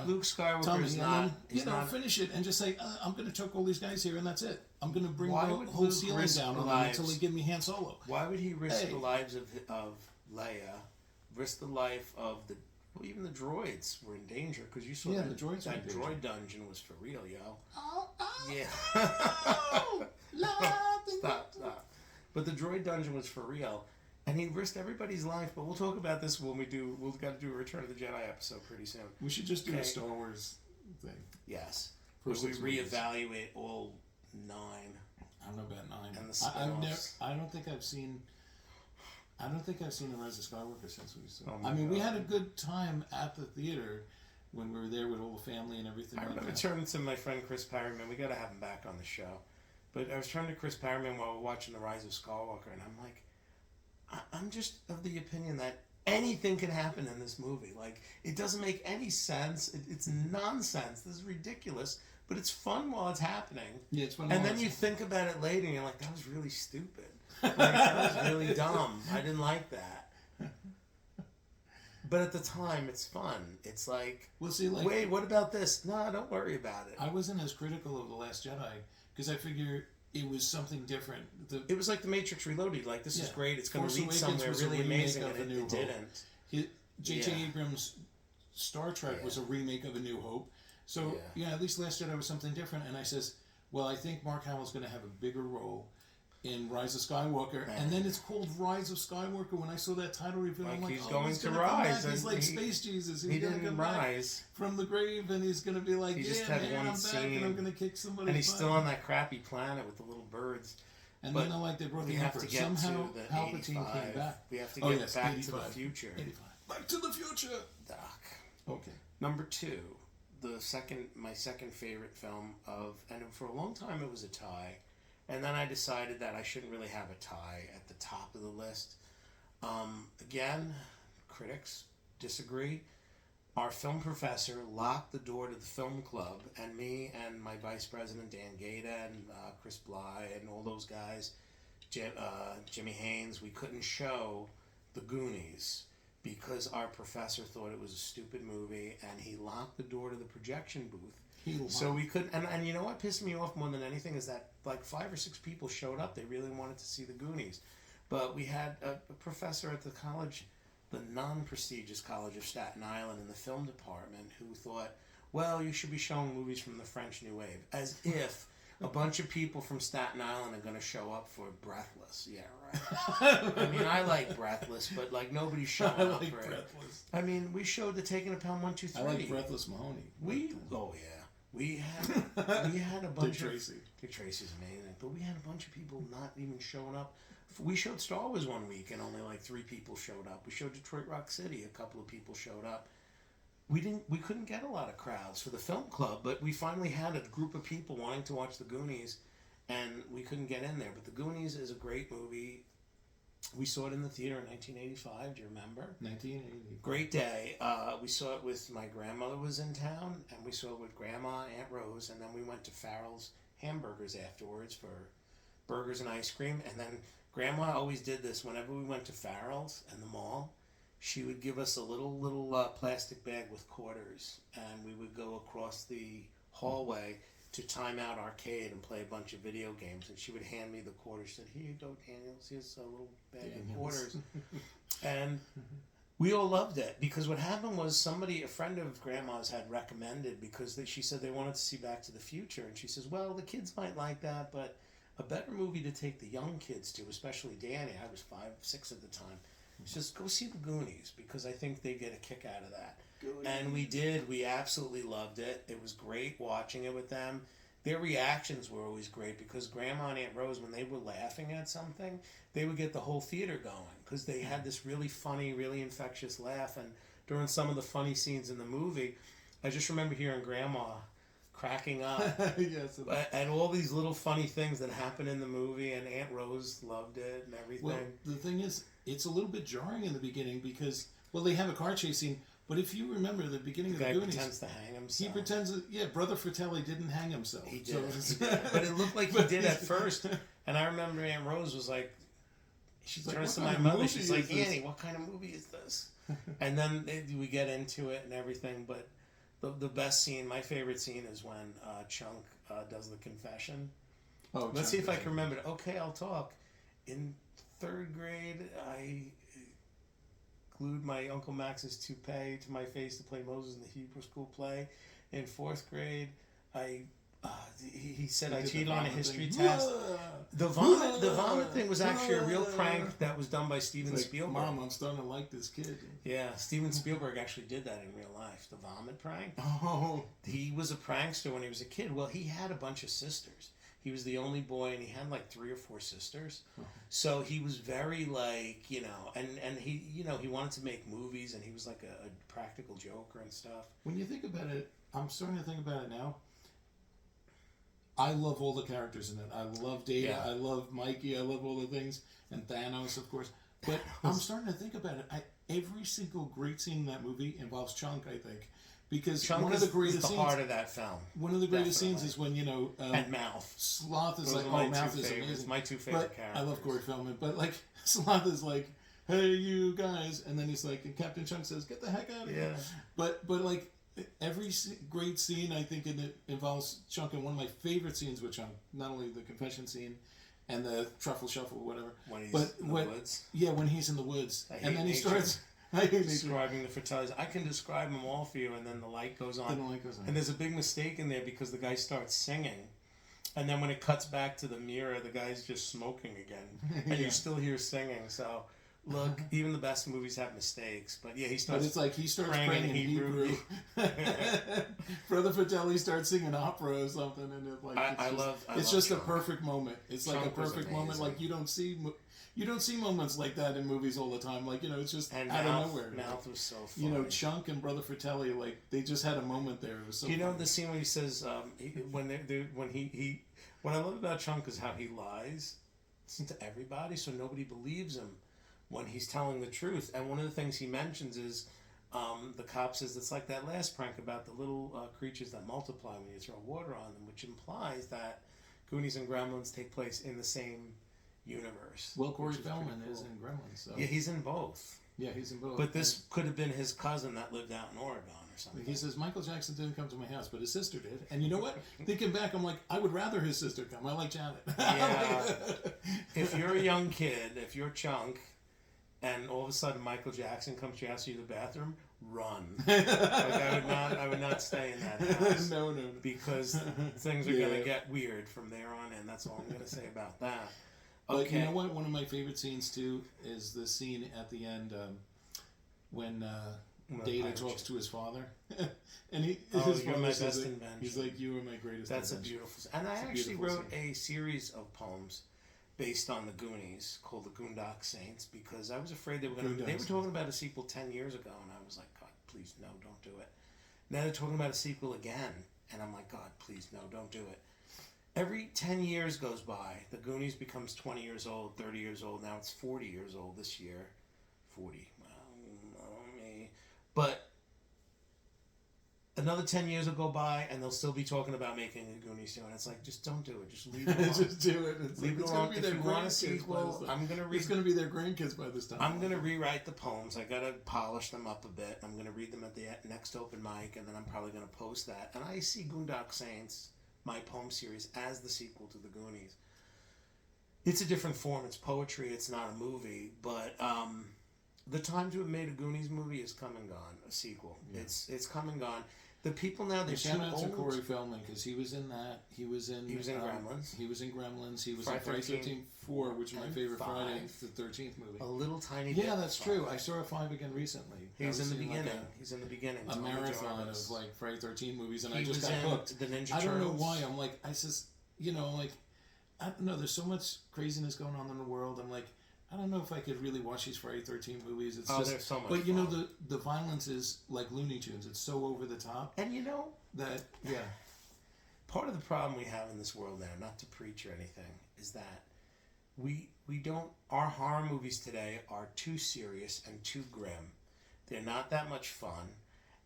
Speaker 1: Luke Skywalker
Speaker 2: tummy,
Speaker 1: is
Speaker 2: and then, finish it and just say, I'm going to choke all these guys here and that's it. I'm going to bring the whole ceiling down on them until they give me Han Solo.
Speaker 1: Why would he risk the lives of Leia, risk the life of even the droids were in danger, because you saw
Speaker 2: the droids
Speaker 1: that droid dungeon was for real, yo. Yeah. Stop. But the droid dungeon was for real, and he risked everybody's life. But we'll talk about this when we've got to do a Return of the Jedi episode pretty soon.
Speaker 2: We should just do a Star Wars thing.
Speaker 1: Yes. Where we reevaluate all 9.
Speaker 2: I don't know about 9.
Speaker 1: And the spin-offs.
Speaker 2: I don't think I've seen The Rise of Skywalker since we saw it. I mean, we had a good time at the theater when we were there with all the family and everything.
Speaker 1: I remember turning to my friend Chris Parryman. We got to have him back on the show. But I was turning to Chris Parryman while we were watching The Rise of Skywalker, and I'm like, I'm just of the opinion that anything can happen in this movie. Like, it doesn't make any sense. It's nonsense. This is ridiculous. But it's fun while it's happening.
Speaker 2: Yeah, it's fun.
Speaker 1: And then you think about it later, and you're like, that was really stupid. Like, that was really dumb. I didn't like that. But at the time, it's fun. It's like, wait, what about this? No, don't worry about it.
Speaker 2: I wasn't as critical of The Last Jedi because I figured it was something different.
Speaker 1: It was like The Matrix Reloaded. Like, this is great. It's going to lead somewhere really amazing, and it didn't.
Speaker 2: J.J. Abrams Star Trek was a remake of A New Hope. So, at least Last Jedi was something different. And I says, well, I think Mark Hamill's going to have a bigger role in Rise of Skywalker. Man. And then it's called Rise of Skywalker. When I saw that title reveal, I'm like,
Speaker 1: he's going to rise.
Speaker 2: He's like Space Jesus.
Speaker 1: He didn't rise
Speaker 2: from the grave, and he's going to be like,
Speaker 1: he just had one
Speaker 2: I'm
Speaker 1: scene,
Speaker 2: back, and I'm going to kick somebody.
Speaker 1: And he's still on that crappy planet with the little birds.
Speaker 2: And then, they brought the Emperor. Somehow, Palpatine came back.
Speaker 1: We have to get back
Speaker 2: 85.
Speaker 1: to the future.
Speaker 2: 85. Back to the future!
Speaker 1: Doc.
Speaker 2: Okay.
Speaker 1: Number 2. My second favorite film and for a long time it was a tie. And then I decided that I shouldn't really have a tie at the top of the list. Again, critics disagree. Our film professor locked the door to the film club, and me and my vice president, Dan Gaeta, and Chris Bly, and all those guys, Jimmy Haynes, we couldn't show The Goonies because our professor thought it was a stupid movie, and he locked the door to the projection booth. So we couldn't, and you know what pissed me off more than anything is that like 5 or 6 people showed up. They really wanted to see The Goonies. But we had a professor at the college, the non-prestigious College of Staten Island in the film department, who thought, well, you should be showing movies from the French New Wave. As if a bunch of people from Staten Island are going to show up for Breathless. Yeah, right. I mean, I like Breathless, but like nobody's showing up for
Speaker 2: Breathless.
Speaker 1: it. I mean, we showed The Taking of Pelham 1, 2, 3.
Speaker 2: I like Breathless Mahoney.
Speaker 1: We had a bunch
Speaker 2: Dick Tracy.
Speaker 1: Dick Tracy's amazing, but we had a bunch of people not even showing up. We showed Star Wars one week and only like 3 people showed up. We showed Detroit Rock City, a couple of people showed up. We couldn't get a lot of crowds for the film club, but we finally had a group of people wanting to watch The Goonies, and we couldn't get in there. But The Goonies is a great movie. We saw it in the theater in 1985. Do you remember?
Speaker 2: 1985.
Speaker 1: Great day. We saw it with my grandmother was in town, and we saw it with Grandma, Aunt Rose, and then we went to Farrell's Hamburgers afterwards for burgers and ice cream. And then Grandma always did this whenever we went to Farrell's and the mall. She would give us a little plastic bag with quarters, and we would go across the hallway to Time Out Arcade and play a bunch of video games. And she would hand me the quarters. She said, "Here you go, Daniel. Here's a little bag of quarters." And we all loved it because what happened was a friend of Grandma's had recommended because she said they wanted to see Back to the Future. And she says, well, the kids might like that, but a better movie to take the young kids to, especially Danny. I was 5, 6 at the time. She says, go see The Goonies because I think they get a kick out of that. Goonies. And we did. We absolutely loved it. It was great watching it with them. Their reactions were always great because Grandma and Aunt Rose, when they were laughing at something, they would get the whole theater going because they had this really funny, really infectious laugh. And during some of the funny scenes in the movie, I just remember hearing Grandma cracking up
Speaker 2: yes,
Speaker 1: and all these little funny things that happen in the movie, and Aunt Rose loved it and everything.
Speaker 2: Well, the thing is, it's a little bit jarring in the beginning because, they have a car chase scene, but if you remember the beginning of the Goonies,
Speaker 1: pretends to hang himself.
Speaker 2: He pretends that, Brother Fratelli didn't hang himself.
Speaker 1: He did. But it looked like he did at first. And I remember Aunt Rose was like, she turns to my mother, she's like, Annie, what kind of movie is this? And then we get into it and everything, but the best scene, my favorite scene is when Chunk does the confession.
Speaker 2: Oh,
Speaker 1: let's see if I can remember it. Okay, I'll talk. In 3rd grade, I glued my Uncle Max's toupee to my face to play Moses in the Hebrew school play. In 4th grade, he said I cheated on a history test. The vomit thing was actually a real prank that was done by Steven Spielberg.
Speaker 2: Mom, I'm starting to like this kid.
Speaker 1: Yeah, Steven Spielberg actually did that in real life. The vomit prank.
Speaker 2: Oh.
Speaker 1: He was a prankster when he was a kid. Well, he had a bunch of sisters. He was the only boy, and he had like 3 or 4 sisters. Oh. So he was very and he, he wanted to make movies, and he was like a practical joker and stuff.
Speaker 2: When you think about it, I'm starting to think about it now. I love all the characters in it. I love Data. Yeah. I love Mikey. I love all the things. And Thanos, of course. But I'm starting to think about it. Every single great scene in that movie involves Chunk, I think. Because
Speaker 1: Chunk
Speaker 2: one of the greatest
Speaker 1: scenes, the heart of that film.
Speaker 2: One of the greatest scenes is when,
Speaker 1: and Mouth.
Speaker 2: Sloth is like, Mouth is amazing.
Speaker 1: It's my 2 favorite characters.
Speaker 2: I love Corey Feldman. But, Sloth is like, hey, you guys. And then he's like, and Captain Chunk says, get the heck out of here. But every great scene, I think, involves Chunk, and one of my favorite scenes with Chunk, not only the confession scene and the truffle shuffle, whatever.
Speaker 1: When he's in the woods.
Speaker 2: Yeah, when he's in the woods. And then he starts
Speaker 1: describing the Fratellis. I can describe them all for you, and then the light goes on. And there's a big mistake in there because the guy starts singing. And then when it cuts back to the mirror, the guy's just smoking again. And you still hear singing. So, look, even the best movies have mistakes. But yeah, he starts.
Speaker 2: But it's like he starts praying in Hebrew. Brother Fratelli starts singing opera or something, and it's just a perfect moment. It's like a perfect moment. Like you don't see moments like that in movies all the time. Like it's just out of nowhere.
Speaker 1: Mouth was so funny.
Speaker 2: Chunk and Brother Fratelli, like they just had a moment there. It was so.
Speaker 1: Do you know the scene where he says what I love about Chunk is how he lies to everybody, so nobody believes him when he's telling the truth. And one of the things he mentions is the cop says it's like that last prank about the little creatures that multiply when you throw water on them, which implies that Goonies and Gremlins take place in the same universe.
Speaker 2: Well, Corey Feldman is in Gremlins. So.
Speaker 1: Yeah, he's in both.
Speaker 2: Yeah, he's in both.
Speaker 1: But this could have been his cousin that lived out in Oregon or something.
Speaker 2: He says, Michael Jackson didn't come to my house, but his sister did. And you know what? Thinking back, I'm like, I would rather his sister come. I like Janet.
Speaker 1: Yeah. If you're a young kid, if you're Chunk, and all of a sudden Michael Jackson comes to your house to use the bathroom, run. I would not stay in that house.
Speaker 2: No.
Speaker 1: Because things are going to get weird from there on in. That's all I'm going to say about that.
Speaker 2: Okay. But you know what? One of my favorite scenes, too, is the scene at the end when Data talks to his father. And his
Speaker 1: you're my best invention.
Speaker 2: He's like, you are my greatest
Speaker 1: That's
Speaker 2: invention.
Speaker 1: A beautiful scene. And I actually wrote a series of poems based on the Goonies called the Goondock Saints because I was afraid they were talking about a sequel 10 years ago, and I was like, God, please, no, don't do it. Now they're talking about a sequel again, and I'm like, God, please, no, don't do it. Every 10 years goes by, the Goonies becomes 20 years old, 30 years old. Now it's 40 years old this year. 40. Well, me. But another 10 years will go by, and they'll still be talking about making a Goonies show. And it's like, just don't do it. Just leave it alone.
Speaker 2: Just do it. It's
Speaker 1: leave it alone. If you want a sequel,
Speaker 2: it's going to be their grandkids by this time.
Speaker 1: I'm going to rewrite the poems. I got to polish them up a bit. I'm going to read them at the next open mic, and then I'm probably going to post that. And I see Goondock Saints, my poem series, as the sequel to the Goonies. It's a different form. It's poetry. It's not a movie. But the time to have made a Goonies movie is come and gone. A sequel. Yeah. It's come and gone. The people now, they're too old. Shout out to
Speaker 2: Corey Feldman, because he was in that. He was in
Speaker 1: Gremlins.
Speaker 2: He was in Gremlins. He was in Friday 13th 4, which is my favorite Friday the 13th movie.
Speaker 1: A little tiny
Speaker 2: bit. Yeah, that's true. I saw 5 again recently.
Speaker 1: He was in the beginning. He's in the beginning.
Speaker 2: A marathon of like Friday 13 movies, and I just got hooked.
Speaker 1: The Ninja Turtles.
Speaker 2: I don't know why. I'm like, I don't know. There's so much craziness going on in the world. I'm like, I don't know if I could really watch these Friday 13 movies. It's just,
Speaker 1: there's so much
Speaker 2: but you know, the violence is like Looney Tunes. It's so over the top.
Speaker 1: And you know
Speaker 2: that, yeah.
Speaker 1: Part of the problem we have in this world now, not to preach or anything, is that we don't. Our horror movies today are too serious and too grim. They're not that much fun,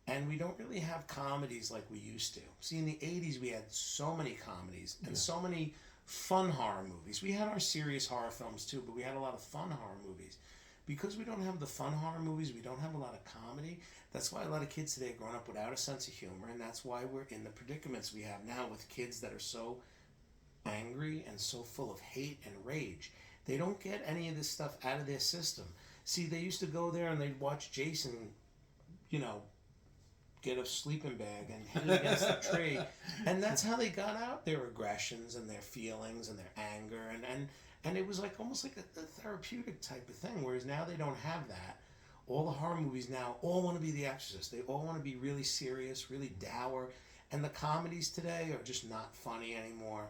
Speaker 1: and we don't really have comedies like we used to. See, in the 80s, we had so many comedies and so many fun horror movies. We had our serious horror films too, but we had a lot of fun horror movies. Because we don't have the fun horror movies, we don't have a lot of comedy. That's why a lot of kids today are growing up without a sense of humor, and that's why we're in the predicaments we have now with kids that are so angry and so full of hate and rage. They don't get any of this stuff out of their system. See, they used to go there and they'd watch Jason, get a sleeping bag and hit it against the tree. And that's how they got out their aggressions and their feelings and their anger. And it was like almost like a therapeutic type of thing, whereas now they don't have that. All the horror movies now all want to be The Exorcist. They all want to be really serious, really dour. And the comedies today are just not funny anymore.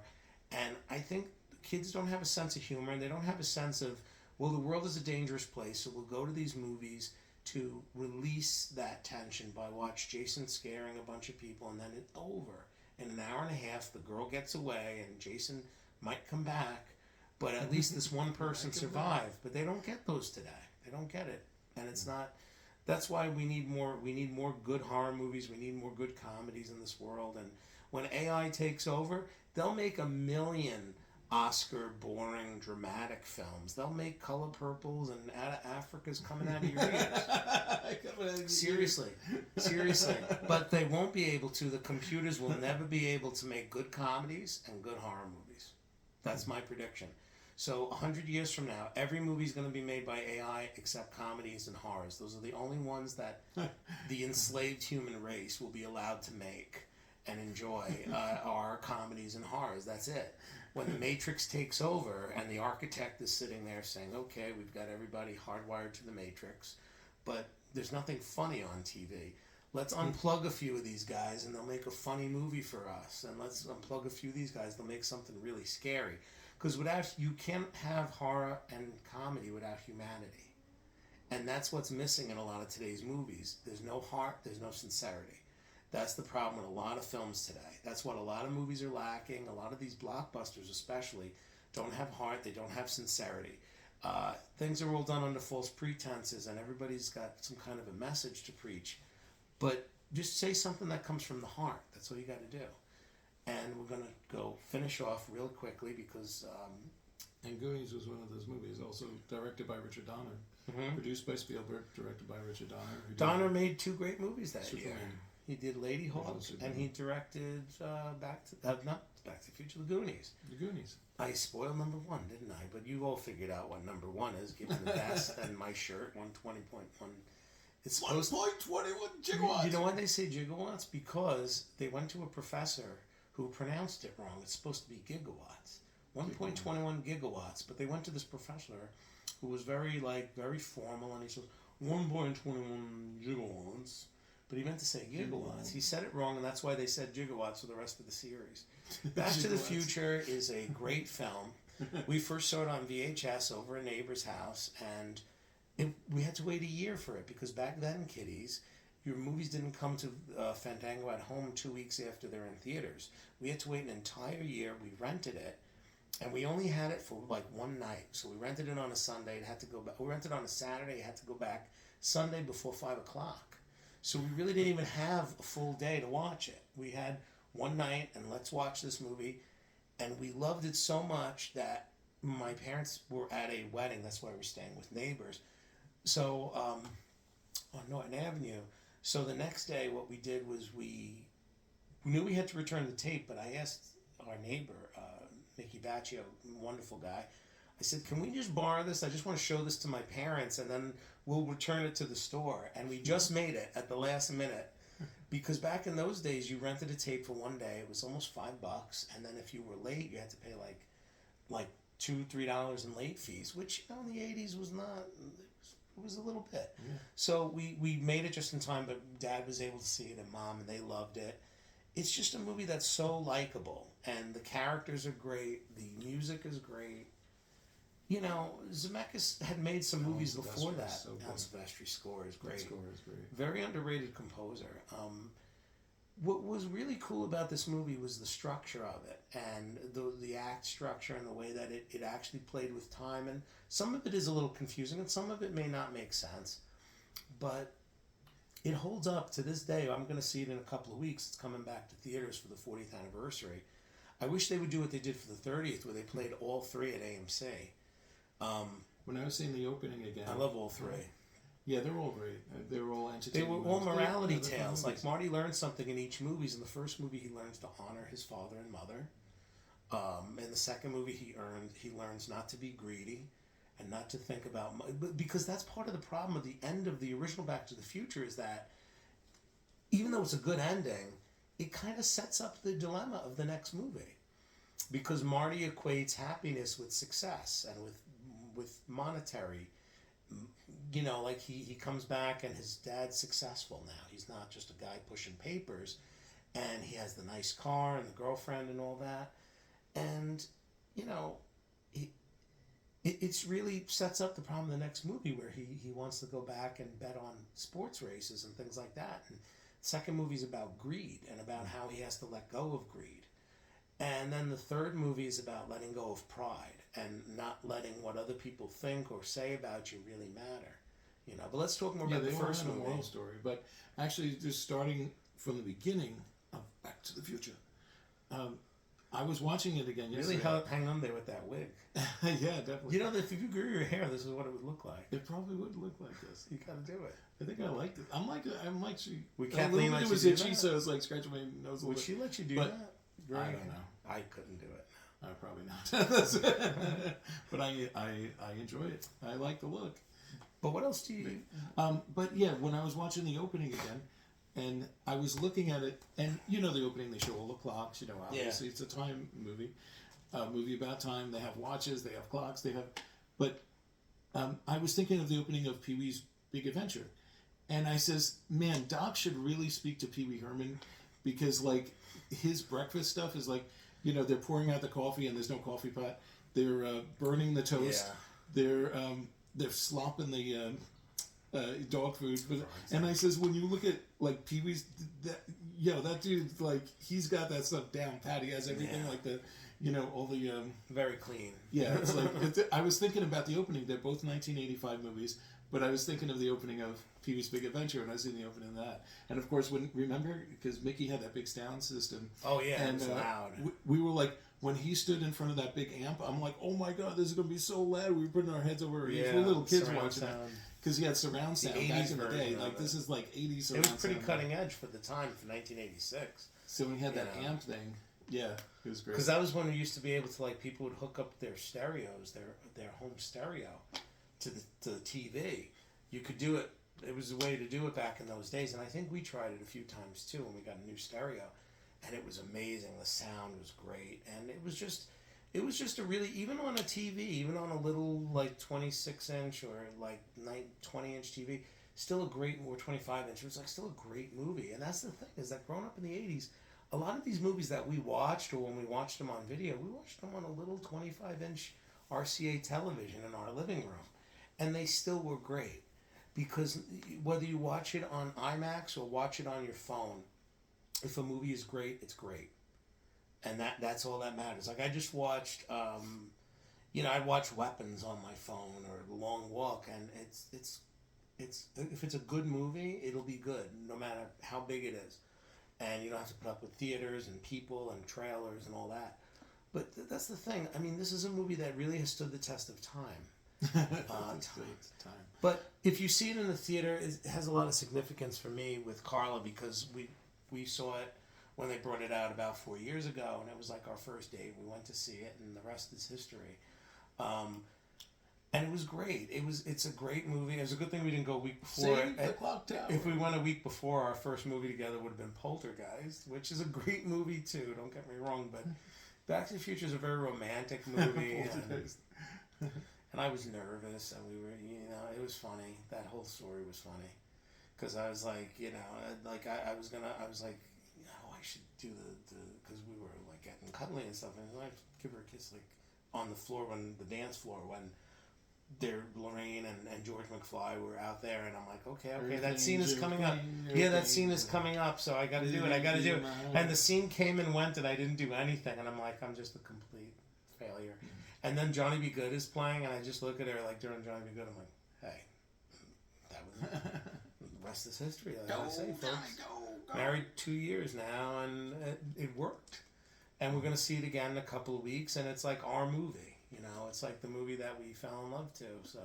Speaker 1: And I think kids don't have a sense of humor, and they don't have a sense of, well, the world is a dangerous place, so we'll go to these movies to release that tension by watch Jason scaring a bunch of people, and then it's over. In an hour and a half, the girl gets away, and Jason might come back, but at least this one person survived. But they don't get those today. They don't get it. And it's not... That's why we need more good horror movies. We need more good comedies in this world. And when AI takes over, they'll make 1 million Oscar boring dramatic films. They'll make Color Purples and Out of Africa's coming out of your ears. Seriously. But they won't be able to. The computers will never be able to make good comedies and good horror movies. That's my prediction. So 100 years from now, every movie is going to be made by AI except comedies and horrors. Those are the only ones that the enslaved human race will be allowed to make and enjoy are comedies and horrors. That's it. When the Matrix takes over and the architect is sitting there saying, okay, we've got everybody hardwired to the Matrix, but there's nothing funny on TV. Let's unplug a few of these guys and they'll make a funny movie for us. And let's unplug a few of these guys, they'll make something really scary. Because you can't have horror and comedy without humanity. And that's what's missing in a lot of today's movies. There's no heart, there's no sincerity. That's the problem with a lot of films today. That's what a lot of movies are lacking. A lot of these blockbusters especially don't have heart, they don't have sincerity. Things are all done under false pretenses and everybody's got some kind of a message to preach. But just say something that comes from the heart. That's all you got to do. And we're going to go finish off real quickly because...
Speaker 2: and Goonies was one of those movies, also directed by Richard Donner, produced by Spielberg, directed by Richard Donner.
Speaker 1: Donner made 2 great movies that
Speaker 2: Superman.
Speaker 1: year. He did Lady Hawk, and he directed Back to the Future, The Goonies.
Speaker 2: The Goonies.
Speaker 1: I spoiled number 1, didn't I? But you all figured out what number 1 is, given the vest and my shirt, 120.1. It's
Speaker 2: 1.21 gigawatts!
Speaker 1: You know why they say gigawatts? Because they went to a professor who pronounced it wrong. It's supposed to be gigawatts. 1.21 gigawatts. But they went to this professor who was very formal, and he said 1.21 gigawatts. But he meant to say gigawatts. He said it wrong, and that's why they said gigawatts for the rest of the series. Back to the Future is a great film. We first saw it on VHS over a neighbor's house, and we had to wait a year for it, because back then, kiddies, your movies didn't come to Fandango at home 2 weeks after they're in theaters. We had to wait an entire year. We rented it, and we only had it for like one night. So we rented it on a Sunday. It had to go back. We rented it on a Saturday. It had to go back Sunday before 5 o'clock. So we really didn't even have a full day to watch it. We had one night, and let's watch this movie. And we loved it so much that my parents were at a wedding. That's why we're staying with neighbors. So on Norton Avenue. So the next day, what we did was we knew we had to return the tape, but I asked our neighbor, Mickey Baccio, wonderful guy, I said, can we just borrow this? I just want to show this to my parents, and then we'll return it to the store. And we just made it at the last minute. Because back in those days, you rented a tape for one day. It was almost $5. And then if you were late, you had to pay like $2-3 in late fees, which in the 80s was not... It was a little bit. Yeah. So we made it just in time, but Dad was able to see it and Mom, and they loved it. It's just a movie that's so likable, and the characters are great. The music is great. You know, Zemeckis had made some movies before that. So Alan Silvestri's score is great. Very underrated composer. What was really cool about this movie was the structure of it, and the act structure, and the way that it actually played with time. And some of it is a little confusing, and some of it may not make sense, but it holds up to this day. I'm going to see it in a couple of weeks. It's coming back to theaters for the 40th anniversary. I wish they would do what they did for the 30th, where they played all 3 at AMC.
Speaker 2: When I was seeing the opening again,
Speaker 1: I love all 3.
Speaker 2: Yeah, they're all great. They were all entertaining.
Speaker 1: They were all morality tales. Like Marty learns something in each movie. In the first movie, he learns to honor his father and mother. In the second movie, he learns not to be greedy and not to think about money. Because that's part of the problem at the end of the original Back to the Future, is that even though it's a good ending, it kind of sets up the dilemma of the next movie. Because Marty equates happiness with success and with monetary. You know, like he comes back and his dad's successful now. He's not just a guy pushing papers, and he has the nice car and the girlfriend and all that. And, you know, it's really sets up the problem in the next movie, where he wants to go back and bet on sports races and things like that. And the second movie's about greed and about how he has to let go of greed. And then the third movie is about letting go of pride and not letting what other people think or say about you really matter. You know, but let's talk more about the first movie.
Speaker 2: Yeah, they all had a moral story, but actually, just starting from the beginning of Back to the Future, I was watching it again yesterday.
Speaker 1: Really hang on there with that wig.
Speaker 2: Yeah, definitely.
Speaker 1: You know, if you grew your hair, this is what it would look like.
Speaker 2: It probably would look like this.
Speaker 1: You gotta do it.
Speaker 2: I think I liked it. I'm like she.
Speaker 1: We can't lean like
Speaker 2: it was itchy, so I was like scratching my nose a little bit.
Speaker 1: Would she let you do that?
Speaker 2: I don't know.
Speaker 1: I couldn't do it.
Speaker 2: Probably not. But I enjoy it. I like the look.
Speaker 1: But what else do you?
Speaker 2: But yeah, when I was watching the opening again, and I was looking at it, and the opening, they show all the clocks. Obviously it's a time movie, movie about time. They have watches, they have clocks, they have. But I was thinking of the opening of Pee-wee's Big Adventure, and I says, man, Doc should really speak to Pee-wee Herman, because like his breakfast stuff is like, they're pouring out the coffee and there's no coffee pot. They're burning the toast. Yeah. They're slopping the dog food. And I says, when you look at like Pee-wee's, that dude, like he's got that stuff down pat. He has everything like the, all the
Speaker 1: very clean.
Speaker 2: Yeah, it's like I was thinking about the opening. They're both 1985 movies, but I was thinking of the opening of Pee-wee's Big Adventure, and I was in the opening of that. And of course, remember, because Mickey had that big sound system.
Speaker 1: Oh yeah,
Speaker 2: and
Speaker 1: it was loud.
Speaker 2: We were like, when he stood in front of that big amp, I'm like, oh my god, this is gonna be so loud. We were putting our heads over our ears. We're little kids watching it, because he had surround sound back in the day. Like this is like 80s surround sound.
Speaker 1: It was pretty cutting edge for the time, for 1986.
Speaker 2: So he had that amp thing. Yeah, it was great.
Speaker 1: Because that was when we used to be able to, like, people would hook up their stereos, their home stereo, to the TV. You could do it. It was a way to do it back in those days, and I think we tried it a few times too when we got a new stereo, and it was amazing. The sound was great, and it was just a really, even on a TV, even on a little like 26-inch or like 20-inch TV, still a great, or 25-inch. It was like still a great movie, and that's the thing, is that growing up in the 80s, a lot of these movies that we watched, or when we watched them on video, we watched them on a little 25-inch RCA television in our living room, and they still were great. Because whether you watch it on IMAX or watch it on your phone, if a movie is great, it's great. And that's all that matters. Like I just watched, I'd watch Weapons on my phone, or The Long Walk, and it's if it's a good movie, it'll be good no matter how big it is. And you don't have to put up with theaters and people and trailers and all that. But that's the thing. I mean, this is a movie that really has stood the test of time. Time. But if you see it in the theater, it has a lot of significance for me with Carla, because we saw it when they brought it out about 4 years ago, and it was like our first date. We went to see it, and the rest is history. And it was great. It's a great movie. It was a good thing we didn't go a week before.
Speaker 2: Save the clock tower.
Speaker 1: If we went a week before, our first movie together would have been Poltergeist, which is a great movie too. Don't get me wrong, but Back to the Future is a very romantic movie. And I was nervous, and we were, it was funny. That whole story was funny, because I was like, I was like, I should do because we were like getting cuddly and stuff, and I'd give her a kiss like on the floor, the dance floor, when Lorraine and George McFly were out there, and I'm like, okay, that scene is coming up. Yeah, that scene is coming up, so I got to do it. And the scene came and went, and I didn't do anything, and I'm like, I'm just a complete failure. And then Johnny B. Good is playing, and I just look at her like during Johnny B. Good, I'm like, hey, that was the rest is history. Like I say, folks. Go. Married 2 years now, and it worked. And we're going to see it again in a couple of weeks, and it's like our movie. It's like the movie that we fell in love to. So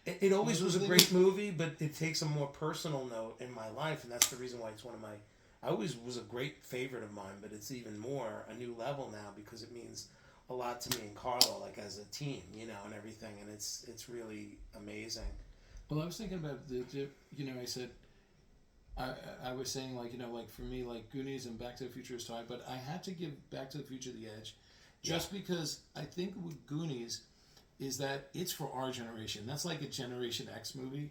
Speaker 1: it always was a great movie, but it takes a more personal note in my life, and that's the reason why it's one of my... I always was a great favorite of mine, but it's even more a new level now, because it means a lot to me and Carla, like as a team, and everything, and it's really amazing.
Speaker 2: Well, I was thinking about I said, I was saying like for me, like Goonies and Back to the Future is tied, but I had to give Back to the Future the edge, just because I think with Goonies is that it's for our generation. That's like a Generation X movie,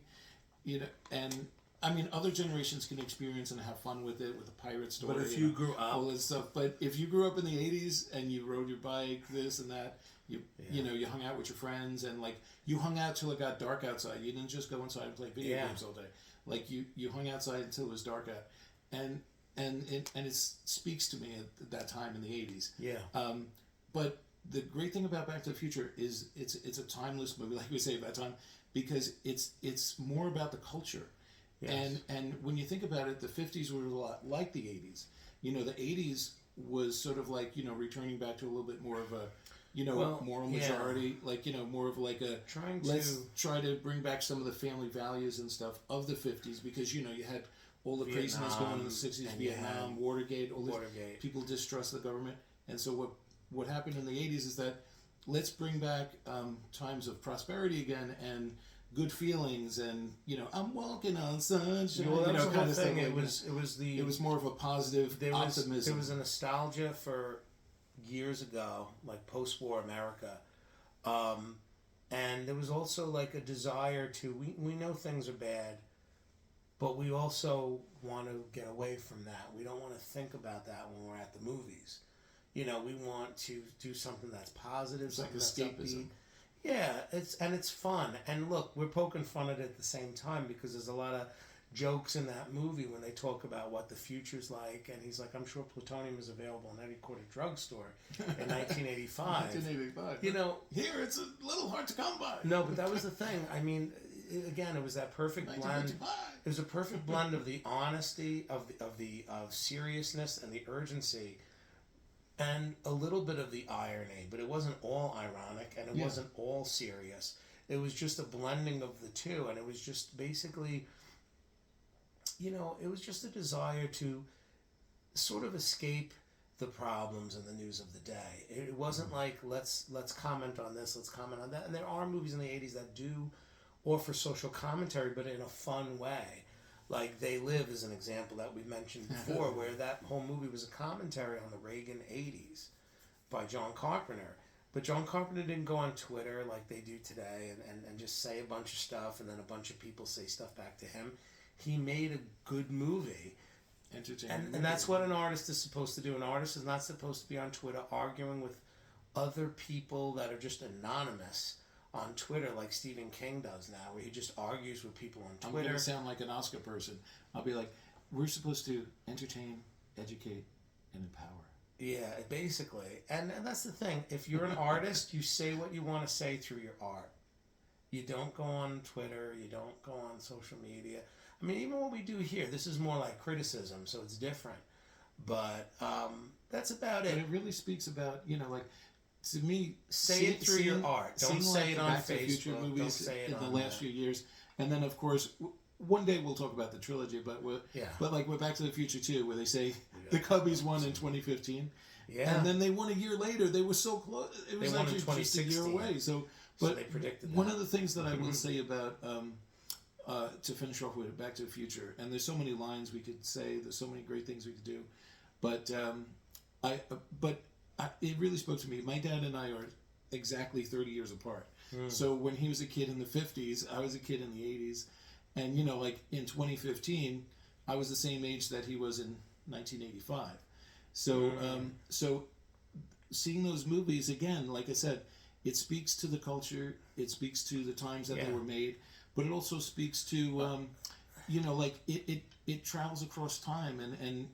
Speaker 2: and I mean, other generations can experience and have fun with it, with the pirate story.
Speaker 1: But if you grew up...
Speaker 2: all this stuff. But if you grew up in the 80s and you rode your bike, this and that, you hung out with your friends, and like you hung out till it got dark outside. You didn't just go inside and play video games all day. Like you hung outside until it was dark out. And it speaks to me at that time in the 80s. Yeah. But the great thing about Back to the Future is it's a timeless movie, like we say at that time, because it's more about the culture. Yes. And when you think about it, the 50s were a lot like the 80s. The 80s was sort of like, returning back to a little bit more of a, moral majority, like, more of like a, let's try to bring back some of the family values and stuff of the 50s, because, you had all the craziness going on in the 60s, Vietnam, Watergate, all this, people distrust the government. And so what happened in the 80s is that let's bring back times of prosperity again and good feelings and I'm walking on sunshine.
Speaker 1: Well, that was the whole
Speaker 2: kind of
Speaker 1: thing.
Speaker 2: Stuff. It was more of a positive optimism.
Speaker 1: There was a nostalgia for years ago, like post-war America, and there was also like a desire to. We know things are bad, but we also want to get away from that. We don't want to think about that when we're at the movies. We want to do something that's positive,
Speaker 2: it's
Speaker 1: something
Speaker 2: like
Speaker 1: that's
Speaker 2: escapism.
Speaker 1: upbeat. Yeah, it's fun. And look, we're poking fun at it at the same time because there's a lot of jokes in that movie when they talk about what the future's like, and he's like, I'm sure plutonium is available in every quarter drugstore in 1985.
Speaker 2: 1985. Here it's a little hard to come by.
Speaker 1: No, but that was the thing. I mean, again, it was that perfect blend. It was a perfect blend of the honesty, of seriousness and the urgency, and a little bit of the irony, but it wasn't all ironic and it wasn't all serious. It was just a blending of the two, and it was just basically, it was just a desire to sort of escape the problems and the news of the day. It wasn't like let's comment on this, let's comment on that. And there are movies in the 80s that do offer social commentary, but in a fun way. Like They Live is an example that we mentioned before, where that whole movie was a commentary on the Reagan 80s by John Carpenter. But John Carpenter didn't go on Twitter like they do today and just say a bunch of stuff and then a bunch of people say stuff back to him. He made a good movie.
Speaker 2: Entertaining.
Speaker 1: And that's what an artist is supposed to do. An artist is not supposed to be on Twitter arguing with other people that are just anonymous on Twitter like Stephen King does now, where he just argues with people on Twitter.
Speaker 2: I'm going to sound like an Oscar person. I'll be like, we're supposed to entertain, educate, and empower.
Speaker 1: Yeah, basically. And that's the thing. If you're an artist, you say what you want to say through your art. You don't go on Twitter. You don't go on social media. I mean, even what we do here, this is more like criticism, so it's different. But that's about it.
Speaker 2: But it really speaks about, to me,
Speaker 1: say it through your art. Don't say it on Facebook. Don't say it
Speaker 2: in the last few years, and then of course, one day we'll talk about the trilogy. But we're Back to the Future too, where they say the Cubbies won in 2015, and then they won a year later. They were so close. It was actually just a year away. So
Speaker 1: they predicted that.
Speaker 2: One of the things that I will say about to finish off with Back to the Future, and there's so many lines we could say. There's so many great things we could do, but it really spoke to me. My dad and I are exactly 30 years apart. So when he was a kid in the 50s, I was a kid in the 80s. And, like in 2015, I was the same age that he was in 1985. So so seeing those movies, again, like I said, it speaks to the culture. It speaks to the times that they were made. But it also speaks to, it travels across time. And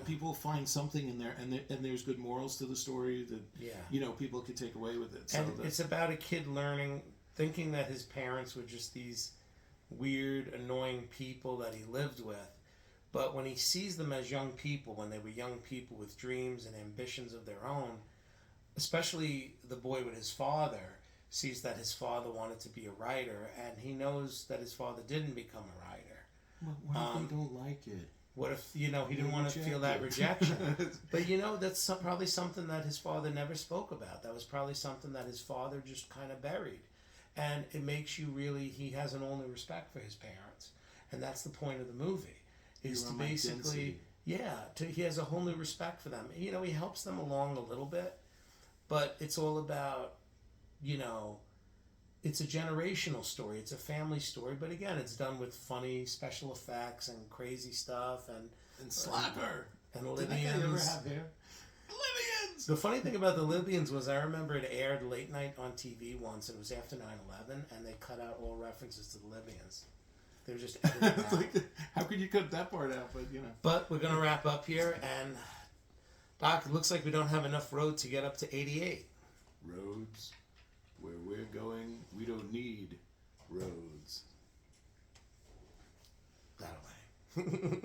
Speaker 2: people find something in there, and there's good morals to the story that people could take away with it. So
Speaker 1: and it's about a kid learning, thinking that his parents were just these weird, annoying people that he lived with. But when he sees them as young people, when they were young people with dreams and ambitions of their own, especially the boy with his father, sees that his father wanted to be a writer, and he knows that his father didn't become a writer.
Speaker 2: Well, what if they don't like it?
Speaker 1: What if, he didn't want to feel that rejection? But, that's probably something that his father never spoke about. That was probably something that his father just kind of buried. And it makes you really, he has an only respect for his parents. And that's the point of the movie, is to basically, he has a whole new respect for them. He helps them along a little bit, but it's all about, it's a generational story. It's a family story, but again, it's done with funny special effects and crazy stuff and
Speaker 2: Slacker
Speaker 1: and
Speaker 2: Libyans. Did that guy ever have hair?
Speaker 1: Libyans. The funny thing about the Libyans was I remember it aired late night on TV once. It was after 9/11, and they cut out all references to the Libyans. They were just edited out.
Speaker 2: How could you cut that part out?
Speaker 1: But we're gonna wrap up here, and Doc, it looks like we don't have enough road to get up to 88.
Speaker 2: Roads. Where we're going, we don't need roads.
Speaker 1: That way.